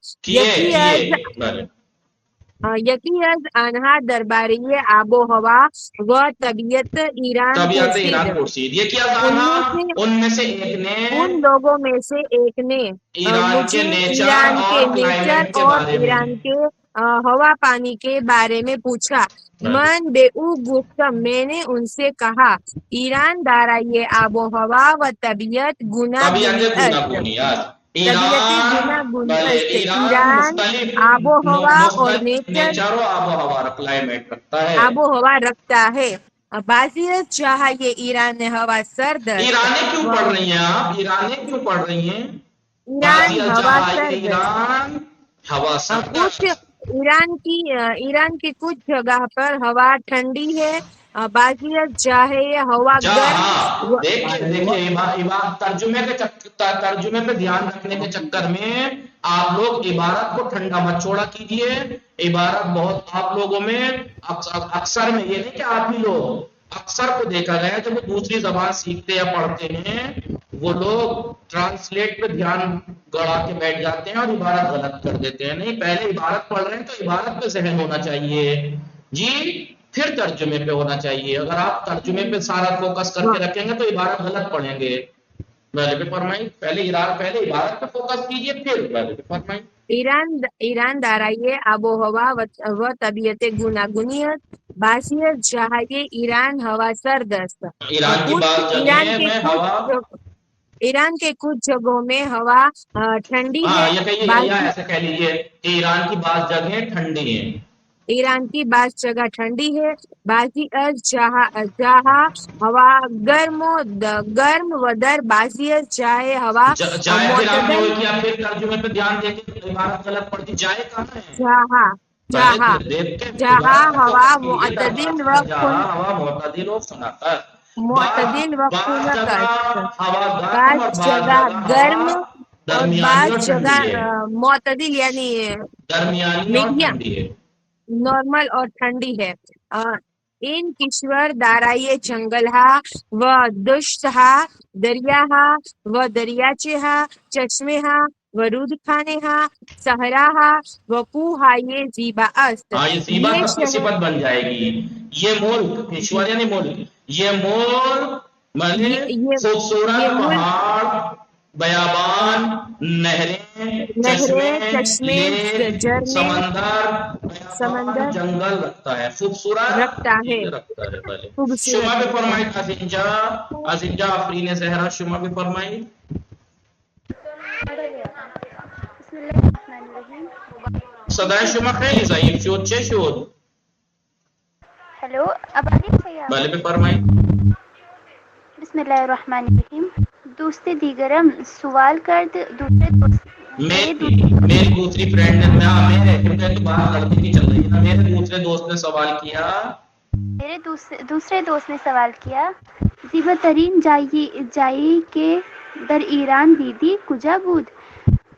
یکی از آنہا درباری آب و ہوا و طبیعت ایران پرسید. ان لوگوں میں سے ایک نے مجھے ایران کے نیچر اور ایران کے ہوا پانی کے بارے میں پوچھا. من بے او گفتم، میں نے ان سے کہا ایران دارای آب و ہوا و طبیعت گوناگونی است. ایران آب و ہوا اور نیچر آب و ہوا رکھتا ہے. بازیت جہاں یہ ایران ہوا سرد، ایرانے کیوں پڑھ رہی ہیں آپ؟ ایرانے کیوں پڑھ رہی ہیں؟ ایران ہوا سرد. کچھ ایران کی کچھ جگہ پر ہوا ٹھنڈی ہے، بازیت جاہے ہوا گرم. دیکھیے ترجمے پہ دھیان رکھنے کے چکر میں آپ لوگ عبارت کو ٹھنڈا مت چھوڑا کیجئے. عبارت بہت آپ لوگوں میں اکثر میں، یہ نہیں کہ آپ ہی لوگ، اکثر کو دیکھا گیا جب وہ دوسری زبان سیکھتے یا پڑھتے ہیں وہ لوگ ٹرانسلیٹ پہ دھیان گڑا کے بیٹھ جاتے ہیں اور عبارت غلط کر دیتے ہیں. نہیں، پہلے عبارت پڑھ رہے ہیں تو عبارت پہ ذہن ہونا چاہیے جی، پھر ترجمے پہ ہونا چاہیے. اگر آپ ترجمے پہ سارا فوکس کر کے رکھیں گے تو عبارت غلط پڑھیں گے. پہلے پہلے عبارت پہ فوکس کیجئے پھر فرمائیں. ایران دارای آب و ہوا و طبیعت گوناگونی است. بازیت جاهای ایران ہوا سرد است. ایران کے کچھ جگہوں میں ہوا ٹھنڈی ہے. ایسا کہہ لیجیے ایران کی بعض جگہیں ٹھنڈی ہیں. ایران کی بعض جگہ ٹھنڈی ہے. بعضی از جہاں ہوا گرم و در بعضی از جائے ہوا معتدل. ترجمے پہ دھیان دے کے عبارت غلط پڑتی. جائے کہاں ہے؟ جہاں ہوا معتدل وقت بعض جگہ گرم اور بعض جگہ معتدل یعنی نارمل اور ٹھنڈی ہے. این کشور دارای جنگل ها و دشت ها، دریا ها و دریاچه ها، چشمه ها و رودخانه ها، صحرا ها و کوه های زیبا است. یہ زیبا کی صفت بن جائے گی. یہ ملک، کشور یعنی ملک، یہ ملک خوبصورت پہاڑ، بیابان، نہریں، چشمے، سمندر، جنگل رکھتا ہے، خوبصورت رکھتا ہے. شما بھی فرمائی ازینجا آفرین زہرا، شما بھی فرمائی. صدای شما خیلی ضعیف شد. چه شد؟ ہیلو، اب آ رہی ہے؟ بله بفرمایید. بسم اللہ الرحمن الرحیم. دوست دیگرم سوال کرد. میری دوسری فرینڈ نے میرے تو بات لڑکی کی چل رہی ہے نا، میرے دوسرے دوست نے سوال کیا. میرے دوسرے دوست نے سوال کیا زیبا ترین جائی کے در ایران دیدی کجا بود؟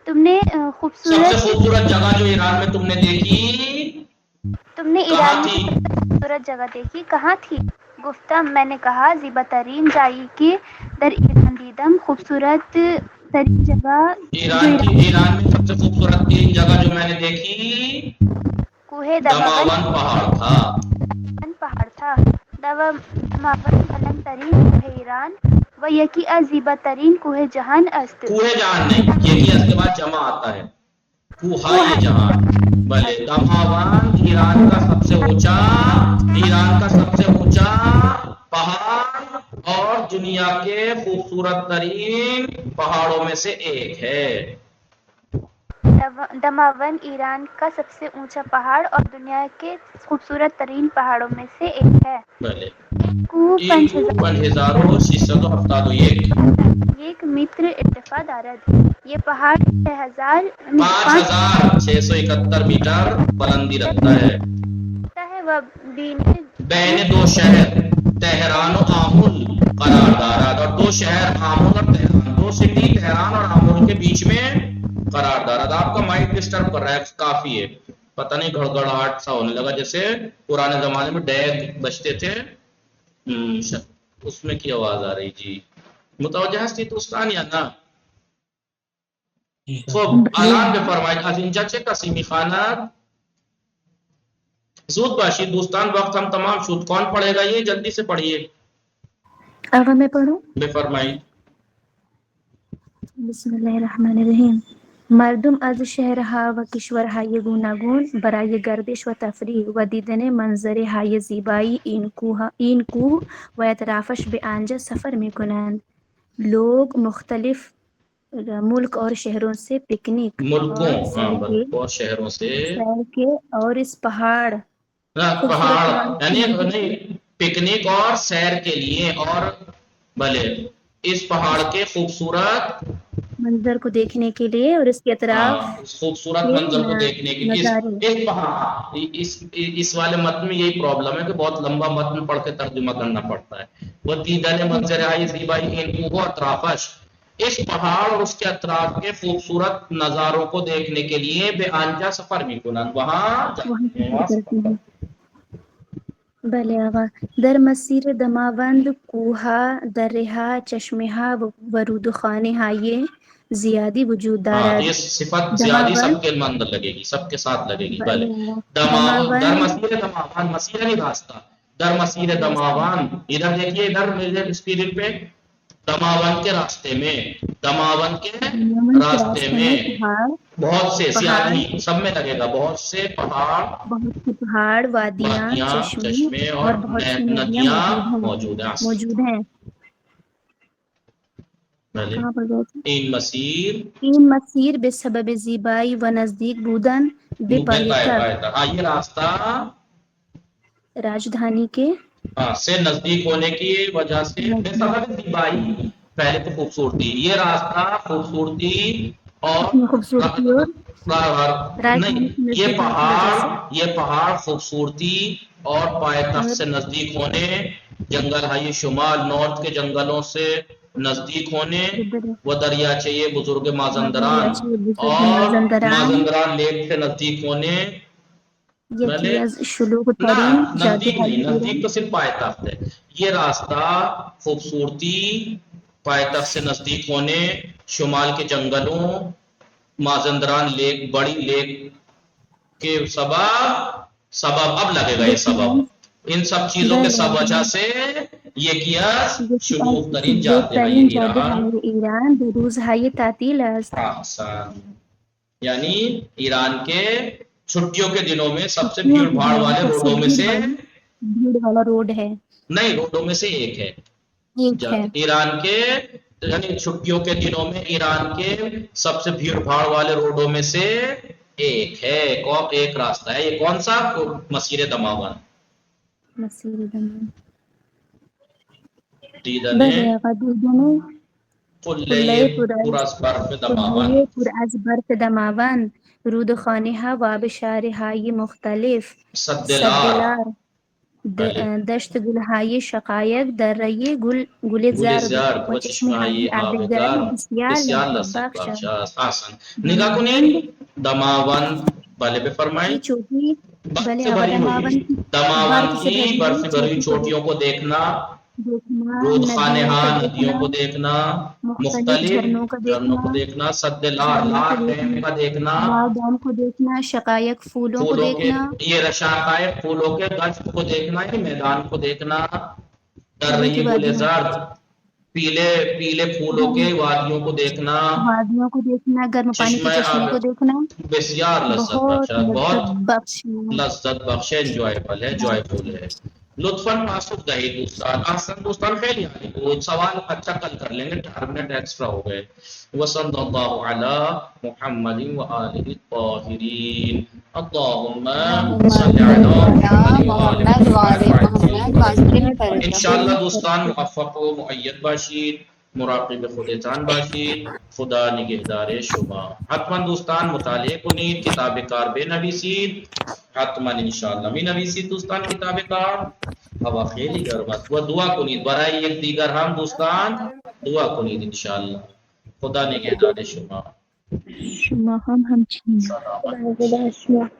تم نے سب سے خوبصورت جگہ جو ایران میں تم نے دیکھی، تم نے ایران میں خوبصورت جگہ دیکھی کہاں تھی؟ گفتم، میں نے کہا زیبا ترین جائی کے در ایران دیدم، خوبصورت ترین جگہ ایران میں سب سے خوبصورت ترین جگہ جو میں نے دیکھی کوہ دماوند پہاڑ تھا. دماوند بلند ترین کوہ ایران و یکی از زیبا ترین کوہ جہان است. کوہ جہان نہیں، یکی از کے بعد جمع آتا ہے، کوہ جہان. بلے دماوند ایران کا سب سے اونچا پہاڑ اور دنیا کے خوبصورت ترین پہاڑوں میں سے ایک ہے. دماون ایران کا سب سے اونچا پہاڑ اور دنیا کے خوبصورت ترین پہاڑوں میں سے ایک ہے. بھلے کوہ 5671 میٹر ارتفاع دارد. یہ پہاڑ 5671 میٹر بلندی رکھتا ہے. و بین دو شہر تہران و آمل قرار دارد، اور دو شہر آمل اور تہران، دو سٹی تہران اور آمل کے بیچ میں قرار دارد. آپ کا مائنڈ ڈسٹرب کر رہا ہے کافی ہے، پتہ نہیں گھڑگھڑاہٹ سا ہونے لگا جیسے پرانے زمانے میں ڈیگ بجتے تھے اس میں کی آواز آ رہی. جی متوجہ ہستی دوستان یا نا؟ خب الان بفرمایید از اینجا چه کسی میخواند؟ زود باشید دوستان، وقت ہم تمام شد. کون پڑھے گا یہ؟ جلدی سے پڑھیے. آقا میں پڑھوں؟ بفرمایید. بسم الله الرحمن الرحیم. مردم از شهرها و کشورهای گوناگون برای گردش و تفریح و دیدن منظرهای زیبای این کوه و اطرافش به آنجا سفر میکنند. لوگ مختلف ملک اور شہروں سے پکنک اور شہروں سے سیر کے اور اس پہاڑ یعنی پکنک اور سیر کے لیے اور بھلے اس پہاڑ کے خوبصورت منظر کو دیکھنے کے لیے اور اس کے اطراف خوبصورت منظر کو دیکھنے کے لیے اس والے متن میں یہی پرابلم ہے کہ بہت لمبا متن پڑھ کے ترجمہ کرنا پڑتا ہے. وہ دیدن منظرهای زیبای این کوه و اطرافش، اس پہاڑ اور اس کے اطراف کے خوبصورت نظاروں کو دیکھنے کے لیے بے آنجا سفر میکنند، وہاں بله آقا. در مسیر دماوند کوهها، دره‌ها، چشمه‌ها و رودخانه‌های زیادی وجود دارد. یہ صفت زیادی سب کے اندر لگے گی، سب کے ساتھ لگے گی. بھلے در مسیر دماوند، مسیر نہیں راستہ، در مسیر دماوند. ادھر دیکھیے، ادھر میرے اسکرین پہ دماوند کے راستے میں، دماوند کے راستے میں بہت سے سیاحی سب میں لگے گا، بہت سے پہاڑ، بہت سے پہاڑ، وادیاں، چشمے اور بہت سی ندیاں موجود ہیں. این مسیر به سبب زیبایی و نزدیک بودن به پایتخت یہ راستہ راجدھانی کے سے نزدیک ہونے کی وجہ سے بے سبب زیبائی، پہلے تو خوبصورتی، یہ راستہ خوبصورتی اور نہیں، یہ پہاڑ خوبصورتی اور پایتخت سے نزدیک ہونے، جنگل ہائی شمال نارتھ کے جنگلوں سے نزدیک ہونے، وہ دریاچے یہ بزرگ مازندران اور مازندران لیک سے نزدیک ہونے. نزدیک تو صرف پایتخت ہے. یہ راستہ خوبصورتی، پایتخت سے نزدیک ہونے، شمال کے جنگلوں، مازندران لیک، بڑی لیک کے سبب اب لگے گا. یہ سبب ان سب چیزوں کے سب وجہ سے یہ کیا شلوغ ترین جاتے ہیں ایران روزهای تعطیل است. یعنی ایران کے چھٹیوں کے دنوں میں سب سے بھیڑ بھاڑ والے روڈوں میں سے بھیڑ والا روڈ ہے، نہیں روڈوں میں سے ایک ہے. ایران کے یعنی چھٹیوں کے دنوں میں ایران کے سب سے بھیڑ بھاڑ والے روڈوں میں سے ایک ہے، ایک راستہ ہے. یہ کون سا؟ مسیر دماوند. مسیر دماوند پر از برف دماوند، رودخانه‌ها و آبشارهای مختلف، سدلار، دشت گلهای شقایق، دره گلزار و چشمه‌های آبگرم بسیار لذت بخش است. نگاہ کنید دماوند، بھلے بفرمائیں. دماوند کی برف بھری چوٹیوں کو دیکھنا، رودخانہ ندیوں کو دیکھنا، مختلف جھرنوں کو دیکھنا، سدلار لار ڈیم کا دیکھنا، شقائق پھولوں کو دیکھنا، یہ شقائق پھولوں کے گشت کو دیکھنا، یہ میدان کو دیکھنا، درہی گلزار پیلے پیلے پھولوں کے وادیوں کو دیکھنا، وادیوں کو دیکھنا، گرم پانی کے چشمے کو دیکھنا، بسیار لذت بخش ہے، بہت لذت بخش ہے، انجوائبل ہے، جوائفل ہے. لطفاً پاسخ دہی دوستان. احسن دوستان خیلی آئی وہ سوال اچھا کل کر لیں گے, 4 منٹ ایکسٹرا ہو گئے. وصلی اللہ علی محمد و آلہ الطاہرین. اللہم صلی علی محمد و آلہ محمد. انشاءاللہ دوستان موفق و مؤید باشید, مراقب خودتان باشید, خدا نگهدار شما. حتما دوستان مطالعه کنید, کتاب کار بنویسید, حتما انشاءالله می نویسید دوستان کتاب کار. هوا خیلی گرم است و دعا کنید برای یک دیگر هم دوستان, دعا کنید انشاءالله. خدا نگهدار شما. شما هم همچنین. سلام.